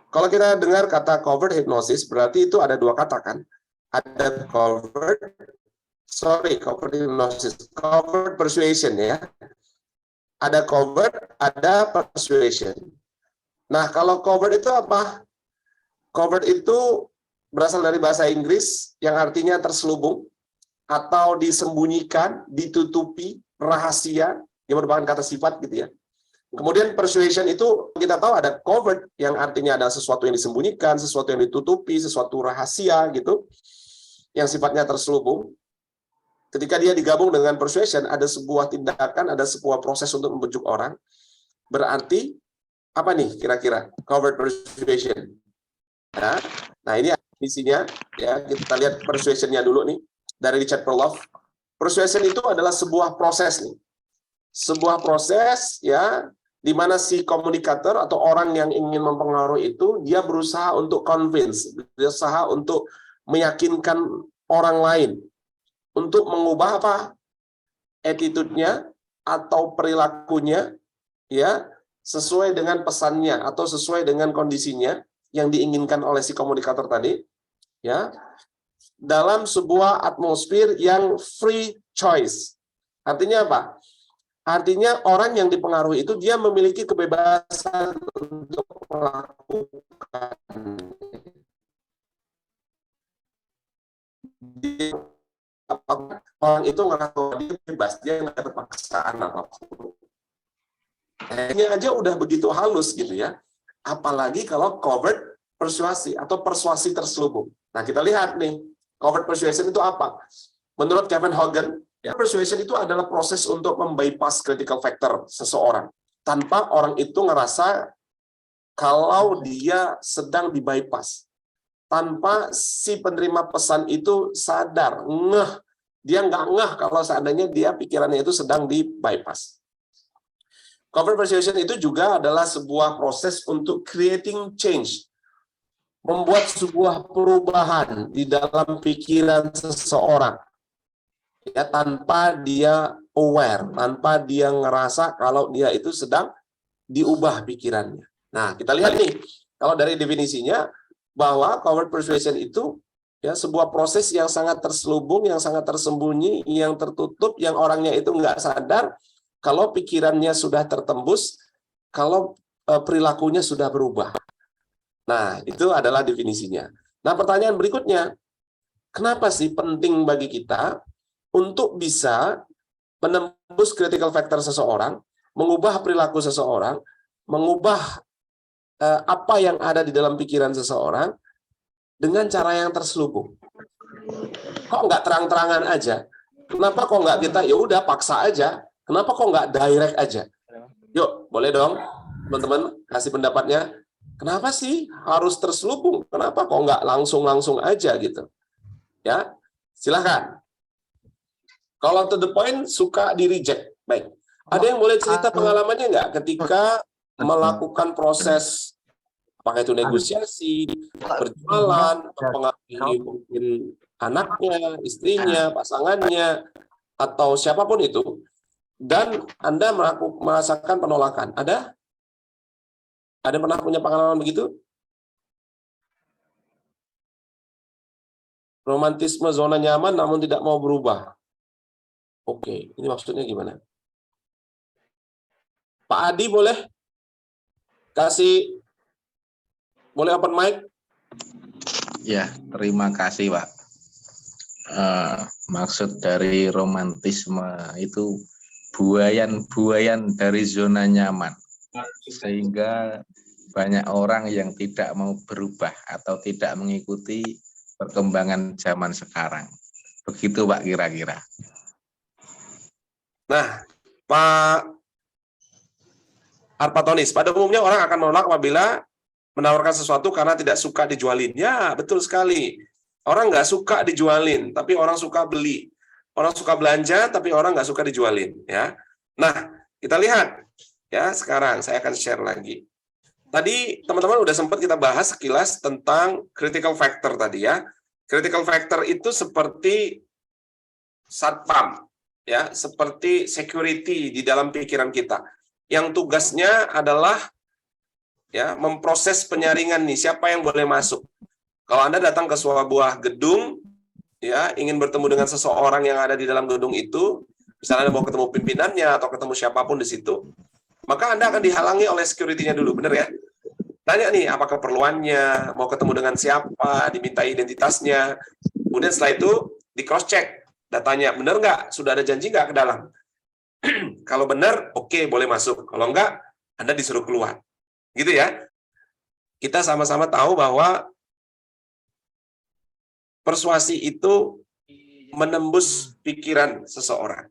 Kalau kita dengar kata covert hypnosis, berarti itu ada dua kata kan? Ada covert persuasion ya. Ada covert, ada persuasion. Nah, kalau covert itu apa? Covert itu berasal dari bahasa Inggris yang artinya terselubung atau disembunyikan, ditutupi, rahasia, yang merupakan kata sifat gitu ya. Kemudian persuasion itu kita tahu ada covert yang artinya ada sesuatu yang disembunyikan, sesuatu yang ditutupi, sesuatu rahasia gitu, yang sifatnya terselubung. Ketika dia digabung dengan persuasion, ada sebuah tindakan, ada sebuah proses untuk membujuk orang. Berarti apa nih kira-kira covert persuasion? Ya. Nah ini isinya ya, kita lihat persuasionnya dulu nih dari Richard Perloff. Persuasion itu adalah sebuah proses nih, sebuah proses ya, di mana si komunikator atau orang yang ingin mempengaruhi itu dia berusaha untuk convince, berusaha untuk meyakinkan orang lain untuk mengubah apa attitude-nya atau perilakunya ya sesuai dengan pesannya atau sesuai dengan kondisinya yang diinginkan oleh si komunikator tadi ya, dalam sebuah atmosfer yang free choice. Artinya apa? Artinya orang yang dipengaruhi itu dia memiliki kebebasan untuk melakukan. Orang itu ngerasa dia bebas, dia nggak ada paksaan apapun. Ini aja udah begitu halus gitu ya. Apalagi kalau covert persuasi atau persuasi terselubung. Nah kita lihat nih, covert persuasion itu apa? Menurut Kevin Hogan, ya, persuasion itu adalah proses untuk membypass critical factor seseorang tanpa orang itu ngerasa kalau dia sedang dibypass, tanpa si penerima pesan itu sadar, dia nggak ngeh kalau seandainya dia pikirannya itu sedang dibypass. Covert persuasion itu juga adalah sebuah proses untuk creating change, membuat sebuah perubahan di dalam pikiran seseorang. Ya, tanpa dia aware, tanpa dia ngerasa kalau dia itu sedang diubah pikirannya. Nah, kita lihat nih, kalau dari definisinya, bahwa covert persuasion itu ya sebuah proses yang sangat terselubung, yang sangat tersembunyi, yang tertutup, yang orangnya itu nggak sadar kalau pikirannya sudah tertembus, kalau perilakunya sudah berubah. Nah, itu adalah definisinya. Nah, pertanyaan berikutnya, kenapa sih penting bagi kita untuk bisa menembus critical factor seseorang, mengubah perilaku seseorang, mengubah apa yang ada di dalam pikiran seseorang dengan cara yang terselubung? Kok nggak terang-terangan aja? Kenapa kok nggak kita ya udah paksa aja? Kenapa kok nggak direct aja? Yuk, boleh dong teman-teman kasih pendapatnya. Kenapa sih harus terselubung? Kenapa kok nggak langsung-langsung aja gitu? Ya, silahkan. Kalau to the point suka di reject. Baik. Ada yang boleh cerita pengalamannya nggak ketika melakukan proses, apakah itu negosiasi, berjualan, mempengaruhi mungkin anaknya, istrinya, pasangannya, atau siapapun itu, dan Anda merasakan penolakan. Ada? Ada pernah punya pengalaman begitu? Romantisme zona nyaman namun tidak mau berubah. Oke, ini maksudnya gimana? Pak Adi boleh kasih, boleh open mic? Ya, terima kasih Pak. Maksud dari romantisme itu buayan dari zona nyaman, sehingga banyak orang yang tidak mau berubah atau tidak mengikuti perkembangan zaman sekarang. Begitu Pak kira-kira. Nah, Pak Arpatonis, pada umumnya orang akan menolak apabila menawarkan sesuatu karena tidak suka dijualin. Ya, betul sekali. Orang nggak suka dijualin, tapi orang suka beli. Orang suka belanja, tapi orang nggak suka dijualin. Ya. Nah, kita lihat. Ya, sekarang saya akan share lagi. Tadi teman-teman udah sempat kita bahas sekilas tentang critical factor tadi ya. Critical factor itu seperti satpam, ya, seperti security di dalam pikiran kita. Yang tugasnya adalah ya, memproses penyaringan nih, siapa yang boleh masuk. Kalau Anda datang ke sebuah gedung, ya, ingin bertemu dengan seseorang yang ada di dalam gedung itu, misalnya Anda mau ketemu pimpinannya atau ketemu siapapun di situ, maka Anda akan dihalangi oleh security-nya dulu, benar ya? Tanya nih, apa keperluannya, mau ketemu dengan siapa, diminta identitasnya, kemudian setelah itu di cross check datanya, benar nggak? Sudah ada janji nggak ke dalam? Kalau benar, oke, boleh masuk. Kalau enggak, Anda disuruh keluar. Gitu ya. Kita sama-sama tahu bahwa persuasi itu menembus pikiran seseorang.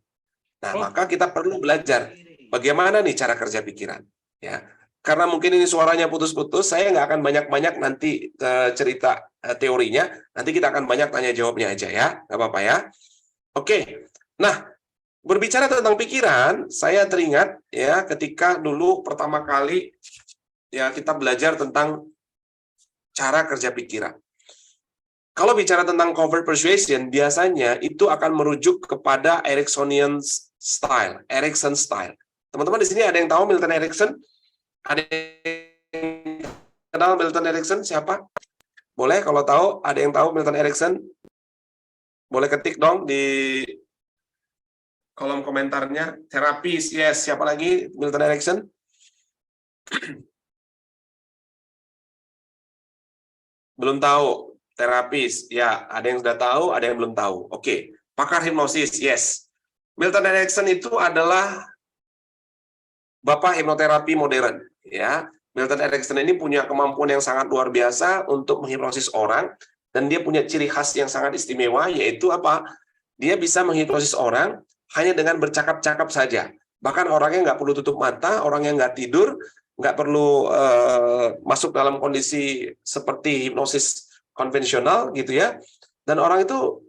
Nah, maka kita perlu belajar bagaimana nih cara kerja pikiran. Ya, karena mungkin ini suaranya putus-putus, saya nggak akan banyak-banyak nanti cerita teorinya. Nanti kita akan banyak tanya jawabnya aja ya, nggak apa-apa ya. Oke. Nah, berbicara tentang pikiran, saya teringat ya ketika dulu pertama kali ya kita belajar tentang cara kerja pikiran. Kalau bicara tentang covert persuasion, biasanya itu akan merujuk kepada Ericksonian style, Erikson style. Teman-teman di sini ada yang tahu Milton Erickson? Ada yang kenal Milton Erickson? Siapa? Boleh kalau tahu, ada yang tahu Milton Erickson? Boleh ketik dong di kolom komentarnya. Terapis, yes. Siapa lagi Milton Erickson? Belum tahu. Terapis, ya, ada yang sudah tahu, ada yang belum tahu. Oke, pakar hipnosis, yes. Milton Erickson itu adalah bapak hipnoterapi modern, ya. Milton Erickson ini punya kemampuan yang sangat luar biasa untuk menghipnosis orang, dan dia punya ciri khas yang sangat istimewa, yaitu apa? Dia bisa menghipnosis orang hanya dengan bercakap-cakap saja. Bahkan orangnya nggak perlu tutup mata, orangnya nggak tidur, nggak perlu masuk dalam kondisi seperti hipnosis konvensional gitu ya, dan orang itu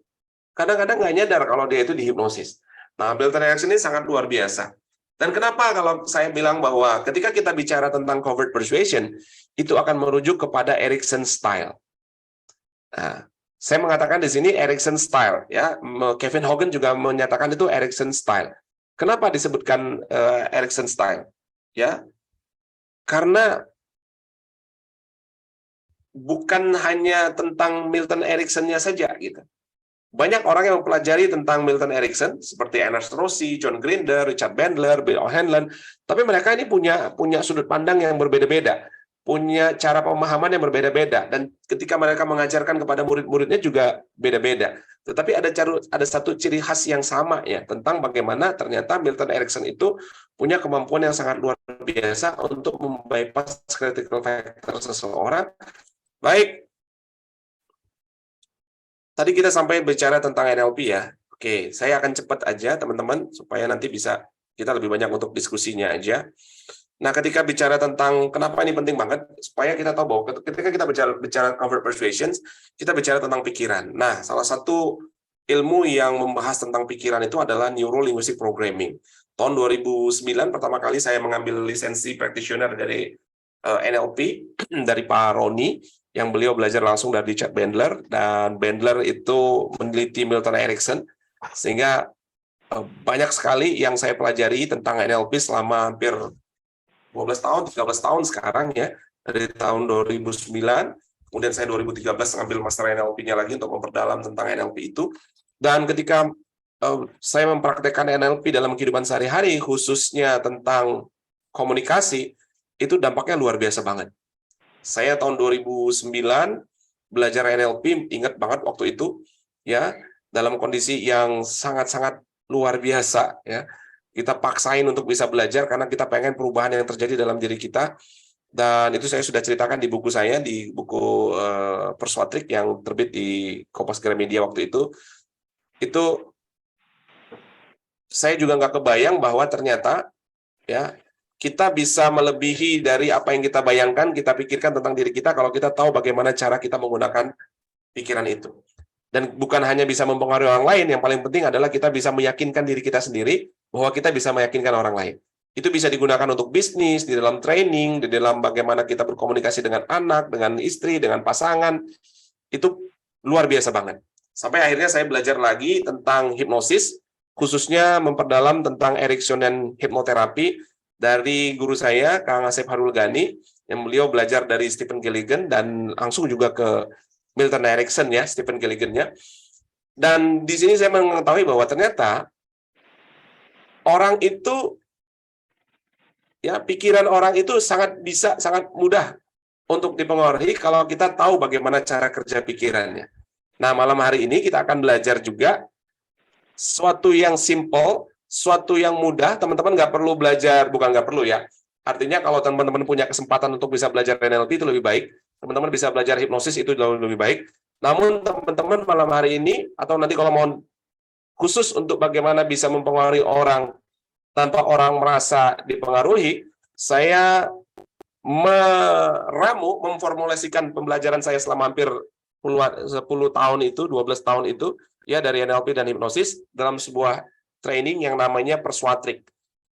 kadang-kadang nggak nyadar kalau dia itu dihipnosis. Nah, Milton Erickson ini sangat luar biasa. Dan kenapa kalau saya bilang bahwa ketika kita bicara tentang covert persuasion, itu akan merujuk kepada Erickson style. Nah, saya mengatakan di sini Erickson style, ya. Kevin Hogan juga menyatakan itu Erickson style. Kenapa disebutkan Erickson style? Ya, karena bukan hanya tentang Milton Erickson-nya saja gitu. Banyak orang yang mempelajari tentang Milton Erickson seperti Ernest Rossi, John Grinder, Richard Bandler, Bill O'Hanlon, tapi mereka ini punya sudut pandang yang berbeda-beda, punya cara pemahaman yang berbeda-beda, dan ketika mereka mengajarkan kepada murid-muridnya juga beda-beda. Tetapi ada satu ciri khas yang sama ya tentang bagaimana ternyata Milton Erickson itu punya kemampuan yang sangat luar biasa untuk membypass critical factor seseorang. Baik, tadi kita sampai bicara tentang NLP ya. Oke, saya akan cepat aja teman-teman, supaya nanti bisa kita lebih banyak untuk diskusinya aja. Nah, ketika bicara tentang kenapa ini penting banget, supaya kita tahu bahwa ketika kita bicara covert persuasion, kita bicara tentang pikiran. Nah, salah satu ilmu yang membahas tentang pikiran itu adalah Neuro Linguistic Programming. Tahun 2009 pertama kali saya mengambil lisensi practitioner dari NLP dari Pak Roni, yang beliau belajar langsung dari Richard Bandler, dan Bandler itu meneliti Milton Erickson, sehingga banyak sekali yang saya pelajari tentang NLP selama hampir 12 tahun, 13 tahun sekarang ya, dari tahun 2009, kemudian saya 2013 ngambil master NLP-nya lagi untuk memperdalam tentang NLP itu, dan ketika saya mempraktekkan NLP dalam kehidupan sehari-hari, khususnya tentang komunikasi, itu dampaknya luar biasa banget. Saya tahun 2009 belajar NLP, ingat banget waktu itu ya, dalam kondisi yang sangat-sangat luar biasa ya. Kita paksain untuk bisa belajar karena kita pengen perubahan yang terjadi dalam diri kita, dan itu saya sudah ceritakan di buku saya, di buku Persuatrik yang terbit di Kompas Gramedia waktu itu. Itu saya juga nggak kebayang bahwa ternyata ya kita bisa melebihi dari apa yang kita bayangkan, kita pikirkan tentang diri kita kalau kita tahu bagaimana cara kita menggunakan pikiran itu. Dan bukan hanya bisa mempengaruhi orang lain, yang paling penting adalah kita bisa meyakinkan diri kita sendiri bahwa kita bisa meyakinkan orang lain. Itu bisa digunakan untuk bisnis, di dalam training, di dalam bagaimana kita berkomunikasi dengan anak, dengan istri, dengan pasangan. Itu luar biasa banget. Sampai akhirnya saya belajar lagi tentang hipnosis, khususnya memperdalam tentang Ericksonian hypnotherapy, dari guru saya, Kang Asep Harul Ghani, yang beliau belajar dari Stephen Gilligan dan langsung juga ke Milton Erickson ya, Stephen Gilligan-nya. Dan di sini saya mengetahui bahwa ternyata orang itu, ya, pikiran orang itu sangat mudah untuk dipengaruhi kalau kita tahu bagaimana cara kerja pikirannya. Nah, malam hari ini kita akan belajar juga suatu yang simple, suatu yang mudah. Teman-teman nggak perlu belajar, bukan nggak perlu ya. Artinya kalau teman-teman punya kesempatan untuk bisa belajar NLP itu lebih baik. Teman-teman bisa belajar hipnosis itu jauh lebih baik. Namun teman-teman malam hari ini, atau nanti kalau mau khusus untuk bagaimana bisa mempengaruhi orang tanpa orang merasa dipengaruhi, saya memformulasikan pembelajaran saya selama hampir 10 tahun itu, 12 tahun itu, ya, dari NLP dan hipnosis dalam sebuah training yang namanya Persuatrik.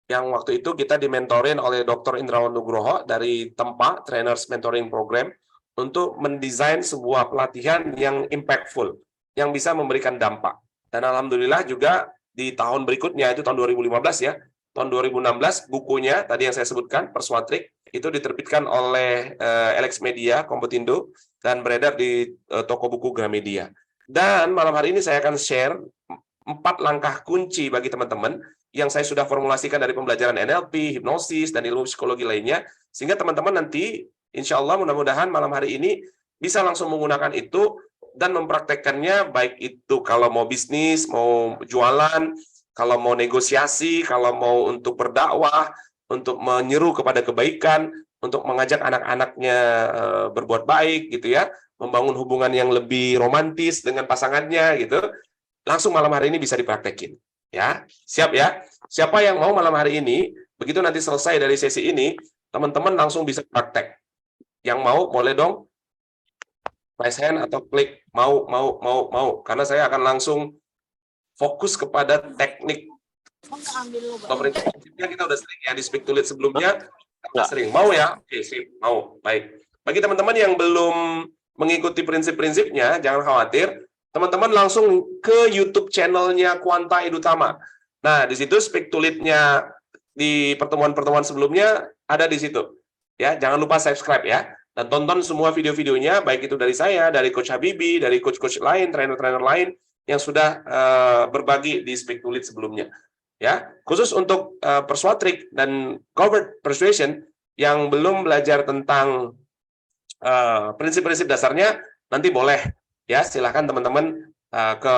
Yang waktu itu kita dimentorin oleh Dr. Indrawan Nugroho dari Tempa Trainers Mentoring Program untuk mendesain sebuah pelatihan yang impactful, yang bisa memberikan dampak. Dan alhamdulillah juga di tahun berikutnya, itu tahun 2015 ya, tahun 2016 bukunya tadi yang saya sebutkan, Persuatrik, itu diterbitkan oleh Alex Media, Komputindo, dan beredar di toko buku Gramedia. Dan malam hari ini saya akan share 4 langkah kunci bagi teman-teman yang saya sudah formulasikan dari pembelajaran NLP, hipnosis, dan ilmu psikologi lainnya, sehingga teman-teman nanti, insya Allah mudah-mudahan malam hari ini bisa langsung menggunakan itu dan mempraktekkannya, baik itu kalau mau bisnis, mau jualan, kalau mau negosiasi, kalau mau untuk berdakwah, untuk menyeru kepada kebaikan, untuk mengajak anak-anaknya berbuat baik, gitu ya, membangun hubungan yang lebih romantis dengan pasangannya, gitu. Langsung malam hari ini bisa dipraktekin. Ya, siap ya. Siapa yang mau malam hari ini, begitu nanti selesai dari sesi ini, teman-teman langsung bisa praktek. Yang mau, boleh dong raise hand atau klik mau. Karena saya akan langsung fokus kepada teknik. Prinsipnya kita udah sering ya di Speak to Lead sebelumnya, sering. Mau ya? Oke, sip. Mau. Baik. Bagi teman-teman yang belum mengikuti prinsip-prinsipnya, jangan khawatir. Teman-teman langsung ke YouTube channel-nya Quanta Edutama. Nah, di situ Speak to Lead-nya di pertemuan-pertemuan sebelumnya ada di situ. Ya, jangan lupa subscribe ya. Dan tonton semua video-videonya, baik itu dari saya, dari Coach Habibie, dari coach-coach lain, trainer-trainer lain yang sudah berbagi di Speak to Lead sebelumnya. Ya, khusus untuk Persuatrik dan Covert Persuasion yang belum belajar tentang prinsip-prinsip dasarnya, nanti boleh ya, silahkan teman-teman ke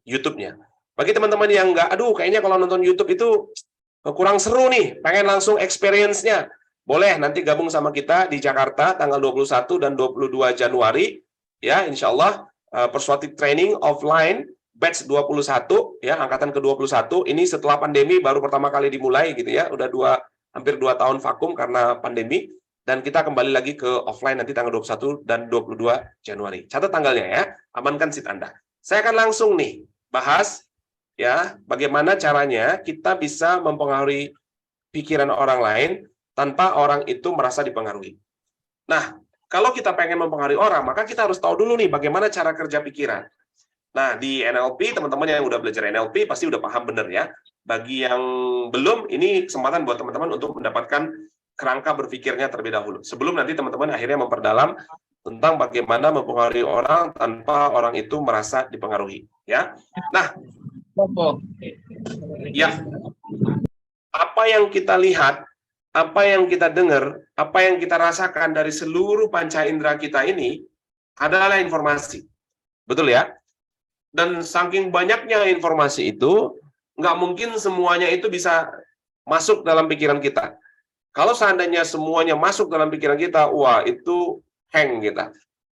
YouTube-nya. Bagi teman-teman yang nggak, aduh kayaknya kalau nonton YouTube itu kurang seru nih, pengen langsung experience-nya, boleh nanti gabung sama kita di Jakarta tanggal 21 dan 22 Januari, ya, insya Allah Persuatrik Training Offline Batch 21, ya, angkatan ke-21, ini setelah pandemi baru pertama kali dimulai gitu ya, udah hampir 2 tahun vakum karena pandemi. Dan kita kembali lagi ke offline nanti tanggal 21 dan 22 Januari. Catat tanggalnya ya, amankan seat Anda. Saya akan langsung nih bahas ya bagaimana caranya kita bisa mempengaruhi pikiran orang lain tanpa orang itu merasa dipengaruhi. Nah, kalau kita pengen mempengaruhi orang, maka kita harus tahu dulu nih bagaimana cara kerja pikiran. Nah, di NLP, teman-teman yang udah belajar NLP pasti udah paham bener ya. Bagi yang belum, ini kesempatan buat teman-teman untuk mendapatkan kerangka berpikirnya terlebih dahulu. Sebelum nanti teman-teman akhirnya memperdalam tentang bagaimana mempengaruhi orang tanpa orang itu merasa dipengaruhi. Ya, nah, ya, apa yang kita lihat, apa yang kita dengar, apa yang kita rasakan dari seluruh panca indera kita ini adalah informasi. Betul ya? Dan saking banyaknya informasi itu, nggak mungkin semuanya itu bisa masuk dalam pikiran kita. Kalau seandainya semuanya masuk dalam pikiran kita, wah itu hang kita.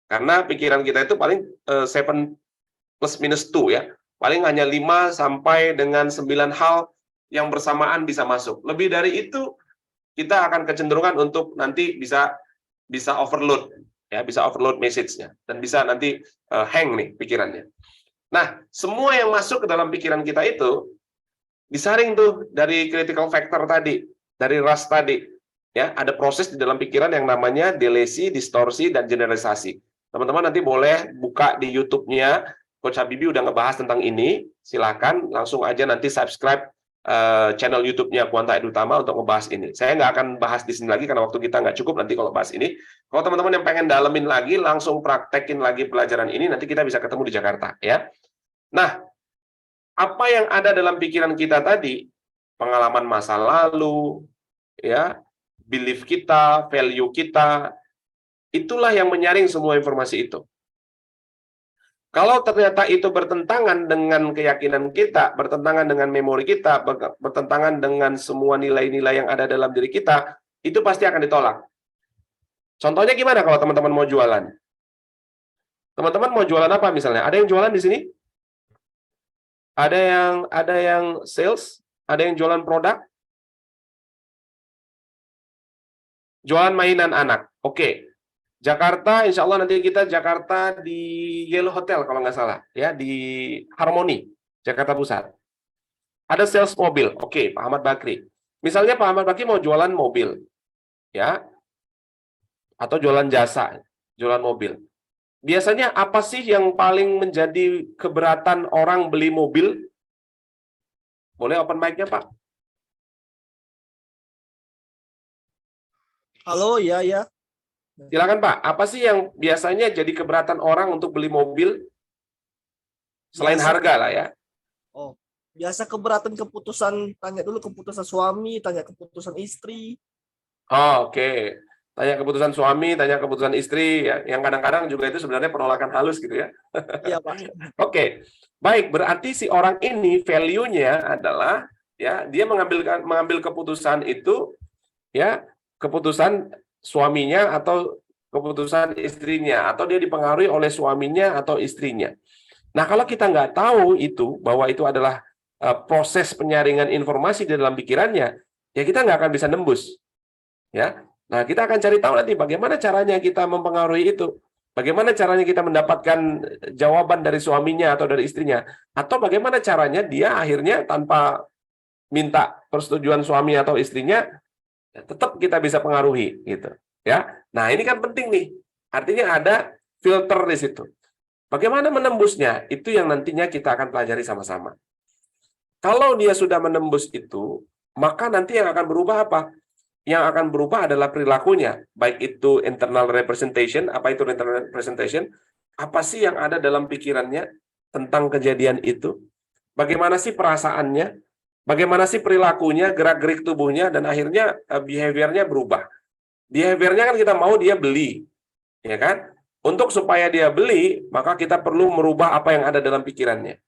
Karena pikiran kita itu paling 7 plus minus 2 ya. Paling hanya 5 sampai dengan 9 hal yang bersamaan bisa masuk. Lebih dari itu, kita akan kecenderungan untuk nanti bisa overload. Ya, bisa overload message-nya. Dan bisa nanti hang nih pikirannya. Nah, semua yang masuk ke dalam pikiran kita itu, disaring tuh dari critical factor tadi. Dari RAS tadi, ya, ada proses di dalam pikiran yang namanya delesi, distorsi, dan generalisasi. Teman-teman nanti boleh buka di YouTube-nya, Coach Habibie udah ngebahas tentang ini, silakan langsung aja nanti subscribe channel YouTube-nya Quanta Edutama untuk membahas ini. Saya nggak akan bahas di sini lagi karena waktu kita nggak cukup nanti kalau bahas ini. Kalau teman-teman yang pengen dalemin lagi, langsung praktekin lagi pelajaran ini, nanti kita bisa ketemu di Jakarta, ya. Nah, apa yang ada dalam pikiran kita tadi, pengalaman masa lalu, ya, belief kita, value kita, itulah yang menyaring semua informasi itu. Kalau ternyata itu bertentangan dengan keyakinan kita, bertentangan dengan memori kita, bertentangan dengan semua nilai-nilai yang ada dalam diri kita, itu pasti akan ditolak. Contohnya gimana kalau teman-teman mau jualan? Teman-teman mau jualan apa misalnya? Ada yang jualan di sini? Ada yang sales? Ada yang jualan produk? Jualan mainan anak. Oke. Jakarta, insya Allah nanti kita Jakarta di Yellow Hotel kalau nggak salah, ya, di Harmoni, Jakarta Pusat. Ada sales mobil, oke, Pak Ahmad Bakri. Misalnya Pak Ahmad Bakri mau jualan mobil, ya, atau jualan jasa, jualan mobil. Biasanya apa sih yang paling menjadi keberatan orang beli mobil? Boleh open mic-nya, Pak? Halo, ya. Silakan Pak, apa sih yang biasanya jadi keberatan orang untuk beli mobil? Selain harga lah ya. Oh, biasa keberatan keputusan, tanya dulu keputusan suami, tanya keputusan istri. Oh, oke. Tanya keputusan suami, tanya keputusan istri, ya. Yang kadang-kadang juga itu sebenarnya penolakan halus gitu ya. Iya, Pak. Oke. Baik, berarti si orang ini value-nya adalah, ya, dia mengambil keputusan itu, ya, keputusan suaminya atau keputusan istrinya, atau dia dipengaruhi oleh suaminya atau istrinya. Nah, kalau kita nggak tahu itu, bahwa itu adalah proses penyaringan informasi di dalam pikirannya, ya kita nggak akan bisa nembus. Ya, nah kita akan cari tahu nanti bagaimana caranya kita mempengaruhi itu, bagaimana caranya kita mendapatkan jawaban dari suaminya atau dari istrinya, atau bagaimana caranya dia akhirnya tanpa minta persetujuan suami atau istrinya, tetap kita bisa pengaruhi gitu, ya. Nah, ini kan penting nih. Artinya ada filter di situ. Bagaimana menembusnya? Itu yang nantinya kita akan pelajari sama-sama. Kalau dia sudah menembus itu, maka nanti yang akan berubah apa? Yang akan berubah adalah perilakunya, baik itu internal representation. Apa itu internal representation? Apa sih yang ada dalam pikirannya tentang kejadian itu? Bagaimana sih perasaannya? Bagaimana sih perilakunya, gerak-gerik tubuhnya, dan akhirnya behavior-nya berubah. Behavior-nya kan kita mau dia beli, ya kan? Untuk supaya dia beli, maka kita perlu merubah apa yang ada dalam pikirannya.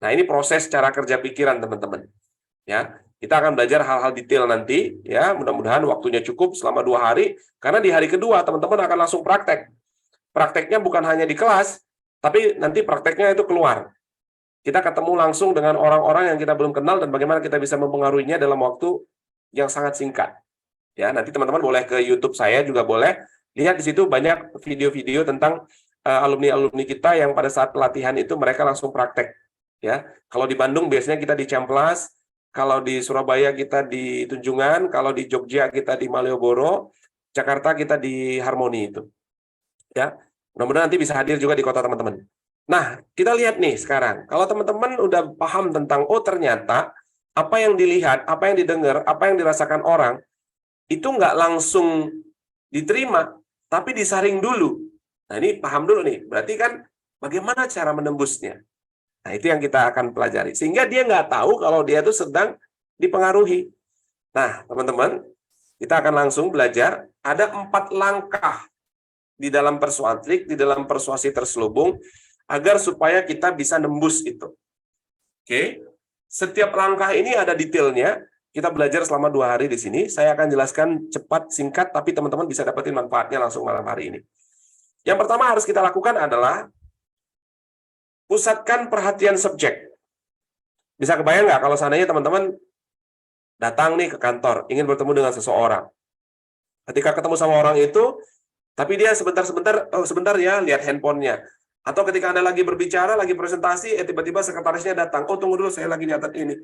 Nah, ini proses cara kerja pikiran, teman-teman. Ya, kita akan belajar hal-hal detail nanti, ya. Mudah-mudahan waktunya cukup selama 2 hari, karena di hari kedua teman-teman akan langsung praktek. Prakteknya bukan hanya di kelas, tapi nanti prakteknya itu keluar. Kita ketemu langsung dengan orang-orang yang kita belum kenal dan bagaimana kita bisa mempengaruhinya dalam waktu yang sangat singkat. Ya, nanti teman-teman boleh ke YouTube saya juga boleh lihat di situ banyak video-video tentang alumni-alumni kita yang pada saat pelatihan itu mereka langsung praktek. Ya, kalau di Bandung biasanya kita di Ciamplas, kalau di Surabaya kita di Tunjungan, kalau di Jogja kita di Malioboro, Jakarta kita di Harmoni itu. Ya, mudah-mudahan nanti bisa hadir juga di kota teman-teman. Nah, kita lihat nih sekarang. Kalau teman-teman udah paham tentang, oh ternyata apa yang dilihat, apa yang didengar, apa yang dirasakan orang, itu nggak langsung diterima, tapi disaring dulu. Nah, ini paham dulu nih. Berarti kan bagaimana cara menembusnya? Nah, itu yang kita akan pelajari. Sehingga dia nggak tahu kalau dia itu sedang dipengaruhi. Nah, teman-teman, kita akan langsung belajar. Ada 4 langkah di dalam persuasif, di dalam persuasi terselubung, agar supaya kita bisa nembus itu. Oke, setiap langkah ini ada detailnya. Kita belajar selama 2 hari di sini. Saya akan jelaskan cepat, singkat, tapi teman-teman bisa dapetin manfaatnya langsung malam hari ini. Yang pertama harus kita lakukan adalah pusatkan perhatian subjek. Bisa kebayang nggak kalau seandainya teman-teman datang nih ke kantor, ingin bertemu dengan seseorang. Ketika ketemu sama orang itu, tapi dia sebentar ya, lihat handphonenya. Atau ketika Anda lagi berbicara, lagi presentasi, tiba-tiba sekretarisnya datang. Oh, tunggu dulu, saya lagi nyatet ini.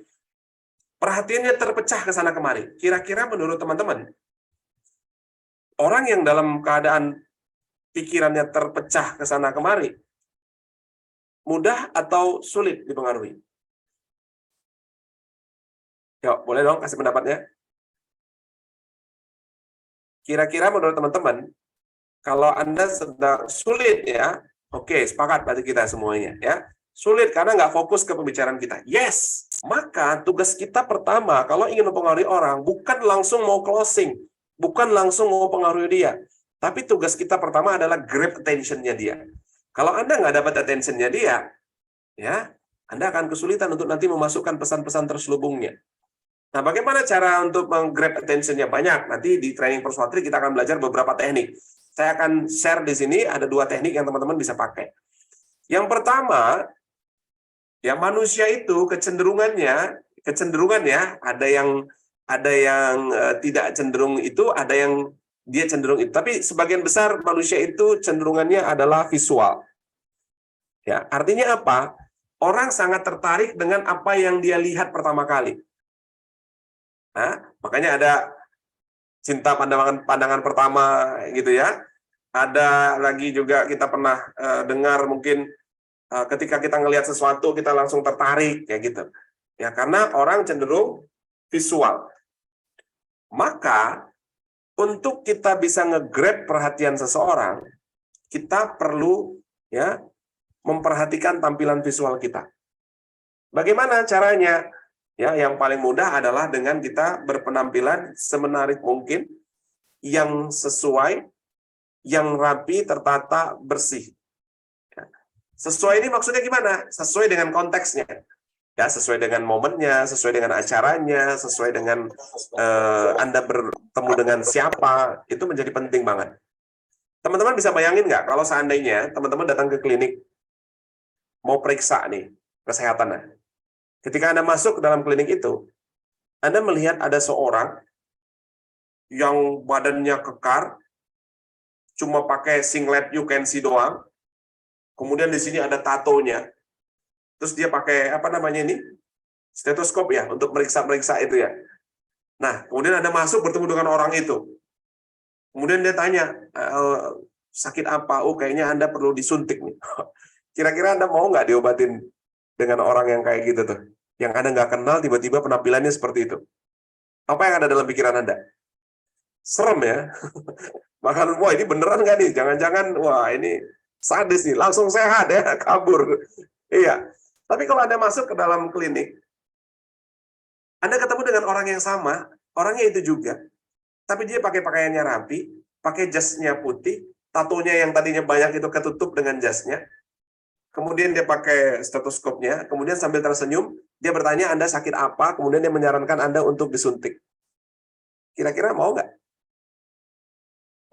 Perhatiannya terpecah ke sana kemari. Kira-kira menurut teman-teman, orang yang dalam keadaan pikirannya terpecah ke sana kemari, mudah atau sulit dipengaruhi? Yuk, boleh dong kasih pendapatnya. Kira-kira menurut teman-teman, kalau Anda sedang sulit ya, oke, sepakat berarti kita semuanya ya. Sulit karena nggak fokus ke pembicaraan kita. Yes, maka tugas kita pertama kalau ingin mempengaruhi orang, bukan langsung mau closing, bukan langsung mau pengaruhi dia. Tapi tugas kita pertama adalah grab attention-nya dia. Kalau Anda nggak dapat attention-nya dia, ya, Anda akan kesulitan untuk nanti memasukkan pesan-pesan terselubungnya. Nah, bagaimana cara untuk meng-grab attention-nya? Banyak. Nanti di training Perswatri kita akan belajar beberapa teknik. Saya akan share di sini ada 2 teknik yang teman-teman bisa pakai. Yang pertama, ya manusia itu kecenderungan ya, ada yang tidak cenderung itu, ada yang dia cenderung itu. Tapi sebagian besar manusia itu cenderungannya adalah visual. Ya, artinya apa? Orang sangat tertarik dengan apa yang dia lihat pertama kali. Nah, makanya ada cinta pandangan pertama gitu ya. Ada lagi juga kita pernah dengar mungkin ketika kita ngelihat sesuatu kita langsung tertarik kayak gitu. Ya, karena orang cenderung visual. Maka untuk kita bisa nge-grab perhatian seseorang, kita perlu ya memperhatikan tampilan visual kita. Bagaimana caranya? Ya, yang paling mudah adalah dengan kita berpenampilan semenarik mungkin, yang sesuai, yang rapi, tertata, bersih. Ya. Sesuai ini maksudnya gimana? Sesuai dengan konteksnya. Ya, sesuai dengan momennya, sesuai dengan acaranya, sesuai dengan Anda bertemu dengan siapa, itu menjadi penting banget. Teman-teman bisa bayangin nggak kalau seandainya teman-teman datang ke klinik, mau periksa nih kesehatannya. Ketika Anda masuk ke dalam klinik itu, Anda melihat ada seorang yang badannya kekar, cuma pakai singlet you can see doang, kemudian di sini ada tatonya, terus dia pakai apa namanya ini? Stetoskop ya, untuk meriksa-meriksa itu ya. Nah, kemudian Anda masuk bertemu dengan orang itu. Kemudian dia tanya, sakit apa? Oh, kayaknya Anda perlu disuntik nih. Kira-kira Anda mau nggak diobatin dengan orang yang kayak gitu tuh? Yang Anda nggak kenal, tiba-tiba penampilannya seperti itu. Apa yang ada dalam pikiran Anda? Serem ya. Bahkan, wah ini beneran nggak nih? Jangan-jangan, wah ini sadis nih. Langsung sehat ya, kabur. Iya. Tapi kalau Anda masuk ke dalam klinik, Anda ketemu dengan orang yang sama, orangnya itu juga. Tapi dia pakai pakaiannya rapi, pakai jasnya putih, tatonya yang tadinya banyak itu ketutup dengan jasnya. Kemudian dia pakai stetoskopnya, kemudian sambil tersenyum, dia bertanya Anda sakit apa, kemudian dia menyarankan Anda untuk disuntik. Kira-kira mau nggak?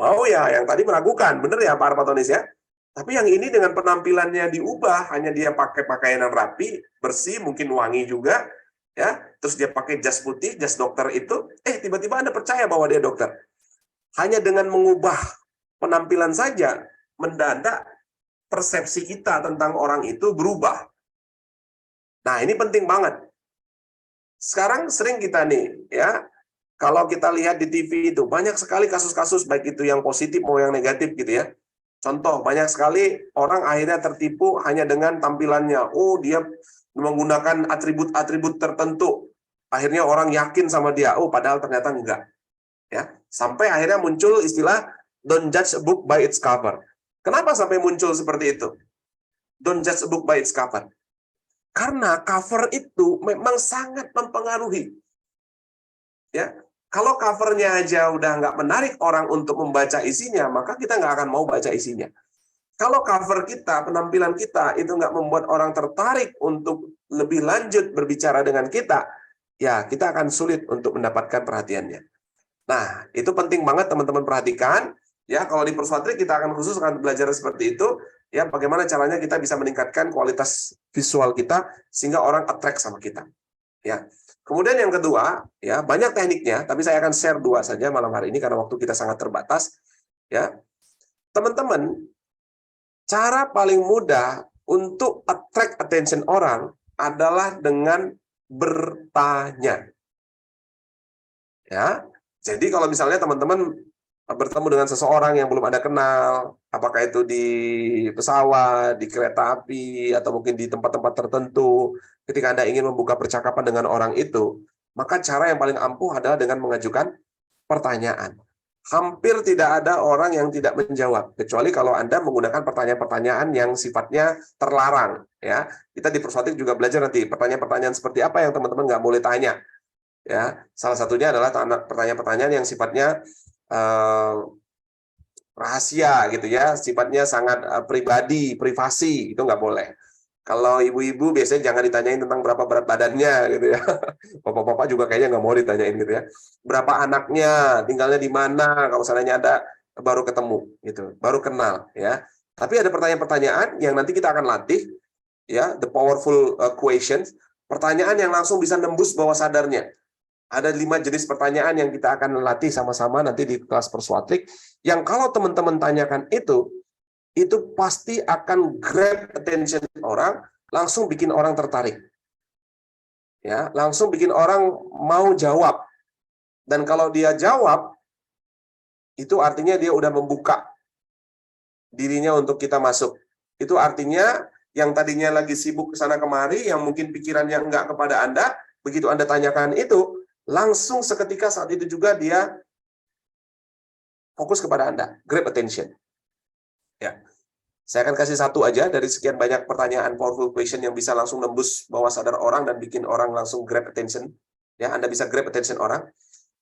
Mau ya, yang tadi meragukan, bener ya Pak Arpatonis ya? Tapi yang ini dengan penampilannya diubah, hanya dia pakai pakaian yang rapi, bersih, mungkin wangi juga, ya. Terus dia pakai jas putih, jas dokter itu, tiba-tiba Anda percaya bahwa dia dokter. Hanya dengan mengubah penampilan saja, mendadak persepsi kita tentang orang itu berubah. Nah, ini penting banget. Sekarang sering kita nih, ya, kalau kita lihat di TV itu, banyak sekali kasus-kasus, baik itu yang positif maupun yang negatif gitu ya. Contoh, banyak sekali orang akhirnya tertipu hanya dengan tampilannya. Oh, dia menggunakan atribut-atribut tertentu. Akhirnya orang yakin sama dia. Oh, padahal ternyata enggak. Ya, sampai akhirnya muncul istilah don't judge a book by its cover. Kenapa sampai muncul seperti itu? Don't judge a book by its cover. Karena cover itu memang sangat mempengaruhi. Ya, kalau covernya aja udah nggak menarik orang untuk membaca isinya, maka kita nggak akan mau baca isinya. Kalau cover kita, penampilan kita itu nggak membuat orang tertarik untuk lebih lanjut berbicara dengan kita, ya kita akan sulit untuk mendapatkan perhatiannya. Nah, itu penting banget teman-teman perhatikan. Ya, kalau di Perswatri kita akan khusus akan belajar seperti itu. Ya, bagaimana caranya kita bisa meningkatkan kualitas visual kita sehingga orang attract sama kita. Ya. Kemudian yang kedua, ya banyak tekniknya, tapi saya akan share 2 saja malam hari ini karena waktu kita sangat terbatas. Ya, teman-teman, cara paling mudah untuk attract attention orang adalah dengan bertanya. Ya, jadi kalau misalnya teman-teman bertemu dengan seseorang yang belum Anda kenal, apakah itu di pesawat, di kereta api, atau mungkin di tempat-tempat tertentu, ketika Anda ingin membuka percakapan dengan orang itu, Maka cara yang paling ampuh adalah dengan mengajukan pertanyaan. Hampir tidak ada orang yang tidak menjawab, kecuali kalau Anda menggunakan pertanyaan-pertanyaan yang sifatnya terlarang. Ya, kita di Persuasif juga belajar nanti pertanyaan-pertanyaan seperti apa yang teman-teman nggak boleh tanya. Ya, salah satunya adalah pertanyaan-pertanyaan yang sifatnya rahasia gitu ya, sifatnya sangat pribadi, privasi, itu nggak boleh. Kalau ibu-ibu biasanya jangan ditanyain tentang berapa berat badannya gitu ya. Bapak-bapak juga kayaknya nggak mau ditanyain gitu ya. Berapa anaknya, tinggalnya di mana, kalau seandainya ada baru ketemu gitu, baru kenal ya. Tapi ada pertanyaan-pertanyaan yang nanti kita akan latih ya, the powerful questions, pertanyaan yang langsung bisa nembus bawah sadarnya. Ada 5 jenis pertanyaan yang kita akan latih sama-sama nanti di kelas Persuatrik, yang kalau teman-teman tanyakan itu pasti akan grab attention orang, langsung bikin orang tertarik. Ya, langsung bikin orang mau jawab. Dan kalau dia jawab, itu artinya dia udah membuka dirinya untuk kita masuk. Itu artinya yang tadinya lagi sibuk ke sana kemari, yang mungkin pikirannya enggak kepada Anda, begitu Anda tanyakan itu, langsung seketika saat itu juga dia fokus kepada Anda, grab attention. Ya. Saya akan kasih satu aja dari sekian banyak pertanyaan powerful question yang bisa langsung nembus bawah sadar orang dan bikin orang langsung grab attention. Ya, Anda bisa grab attention orang.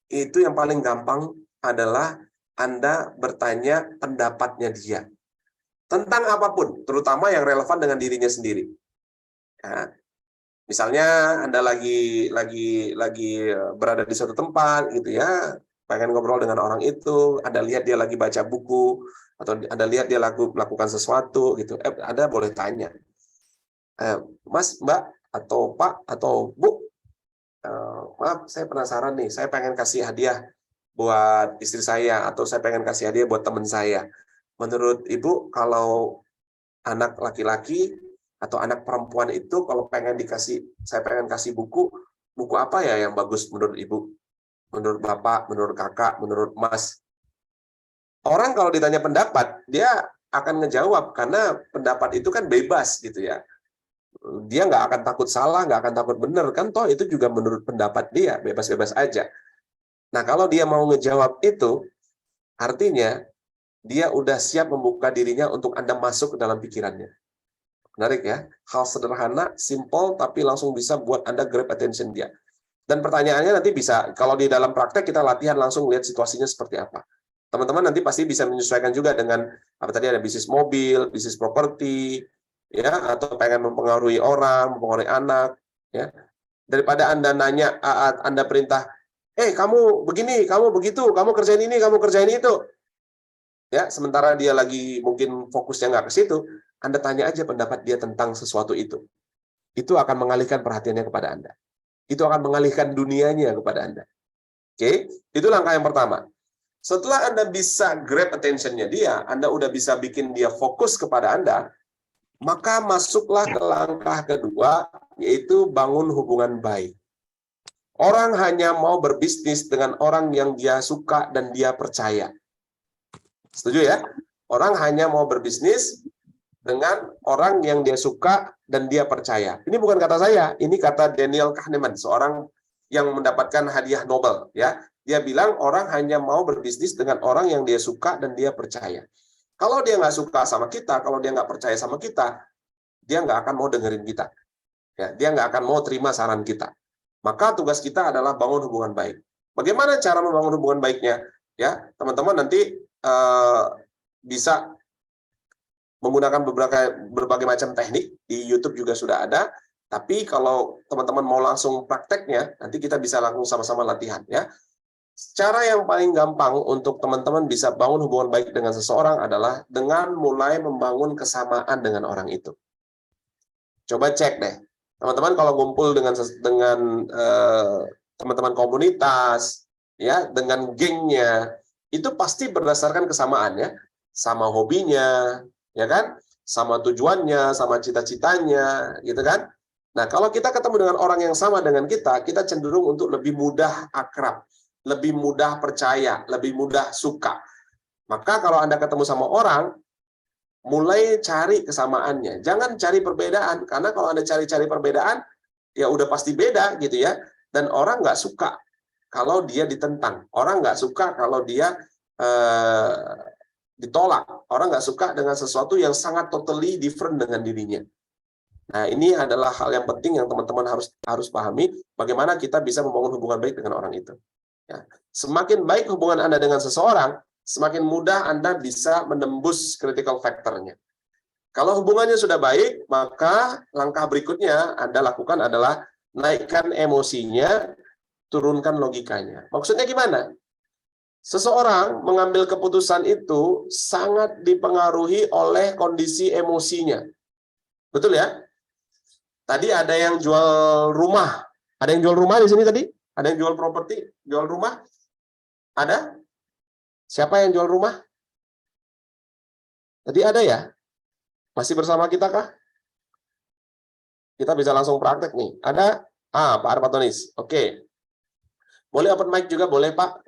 Itu yang paling gampang adalah Anda bertanya pendapatnya dia. Tentang apapun, terutama yang relevan dengan dirinya sendiri. Ya. Misalnya Anda lagi berada di suatu tempat gitu ya, pengen ngobrol dengan orang itu, Anda lihat dia lagi baca buku, atau Anda lihat dia melakukan sesuatu gitu, Anda boleh tanya, Mas, Mbak, atau Pak, atau Bu, maaf, saya penasaran nih, saya pengen kasih hadiah buat istri saya, atau saya pengen kasih hadiah buat teman saya. Menurut Ibu, kalau anak laki-laki atau anak perempuan itu kalau saya pengen kasih buku apa ya yang bagus menurut Ibu? Menurut Bapak, menurut Kakak, menurut Mas? Orang kalau ditanya pendapat, dia akan ngejawab karena pendapat itu kan bebas gitu ya. Dia nggak akan takut salah, nggak akan takut benar kan, toh itu juga menurut pendapat dia, bebas-bebas aja. Nah, kalau dia mau ngejawab itu, artinya dia udah siap membuka dirinya untuk Anda masuk ke dalam pikirannya. Menarik ya, hal sederhana, simple, tapi langsung bisa buat Anda grab attention dia. Dan pertanyaannya nanti bisa, kalau di dalam praktek kita latihan langsung lihat situasinya seperti apa. Teman-teman nanti pasti bisa menyesuaikan juga dengan, apa tadi ada bisnis mobil, bisnis properti, ya, atau pengen mempengaruhi orang, mempengaruhi anak, ya. Daripada Anda nanya, Anda perintah, kamu begini, kamu begitu, kamu kerjain ini, kamu kerjain itu. Ya, sementara dia lagi mungkin fokusnya nggak ke situ, Anda tanya aja pendapat dia tentang sesuatu itu. Itu akan mengalihkan perhatiannya kepada Anda. Itu akan mengalihkan dunianya kepada Anda. Oke, itu langkah yang pertama. Setelah Anda bisa grab attention-nya dia, Anda udah bisa bikin dia fokus kepada Anda, maka masuklah ke langkah kedua, yaitu bangun hubungan baik. Orang hanya mau berbisnis dengan orang yang dia suka dan dia percaya. Setuju ya? Orang hanya mau berbisnis dengan orang yang dia suka dan dia percaya. Ini bukan kata saya, ini kata Daniel Kahneman, seorang yang mendapatkan hadiah Nobel. Ya, dia bilang orang hanya mau berbisnis dengan orang yang dia suka dan dia percaya. Kalau dia nggak suka sama kita, kalau dia nggak percaya sama kita, dia nggak akan mau dengerin kita. Ya, dia nggak akan mau terima saran kita. Maka tugas kita adalah bangun hubungan baik. Bagaimana cara membangun hubungan baiknya? Ya, teman-teman nanti bisa menggunakan berbagai macam teknik, di YouTube juga sudah ada, tapi kalau teman-teman mau langsung prakteknya, nanti kita bisa langsung sama-sama latihan. Ya. Cara yang paling gampang untuk teman-teman bisa bangun hubungan baik dengan seseorang adalah dengan mulai membangun kesamaan dengan orang itu. Coba cek deh, teman-teman kalau ngumpul dengan teman-teman komunitas, ya, dengan gengnya, itu pasti berdasarkan kesamaan ya, sama hobinya, ya kan, sama tujuannya, sama cita-citanya, gitu kan. Nah, kalau kita ketemu dengan orang yang sama dengan kita cenderung untuk lebih mudah akrab, lebih mudah percaya, lebih mudah suka. Maka kalau Anda ketemu sama orang, mulai cari kesamaannya, jangan cari perbedaan, karena kalau Anda cari-cari perbedaan, ya udah pasti beda gitu ya. Dan orang nggak suka kalau dia ditentang. Orang nggak suka kalau dia ditolak. Orang nggak suka dengan sesuatu yang sangat totally different dengan dirinya. Nah, ini adalah hal yang penting yang teman-teman harus pahami, bagaimana kita bisa membangun hubungan baik dengan orang itu. Ya. Semakin baik hubungan Anda dengan seseorang, semakin mudah Anda bisa menembus critical factor-nya. Kalau hubungannya sudah baik, maka langkah berikutnya Anda lakukan adalah naikkan emosinya, turunkan logikanya. Maksudnya gimana? Seseorang mengambil keputusan itu sangat dipengaruhi oleh kondisi emosinya. Betul ya? Tadi ada yang jual rumah. Ada yang jual rumah di sini tadi? Ada yang jual properti? Jual rumah? Ada? Siapa yang jual rumah? Tadi ada ya? Masih bersama kita kah? Kita bisa langsung praktek nih. Ada? Pak Arpatonis. Oke. Boleh open mic juga? Boleh, Pak?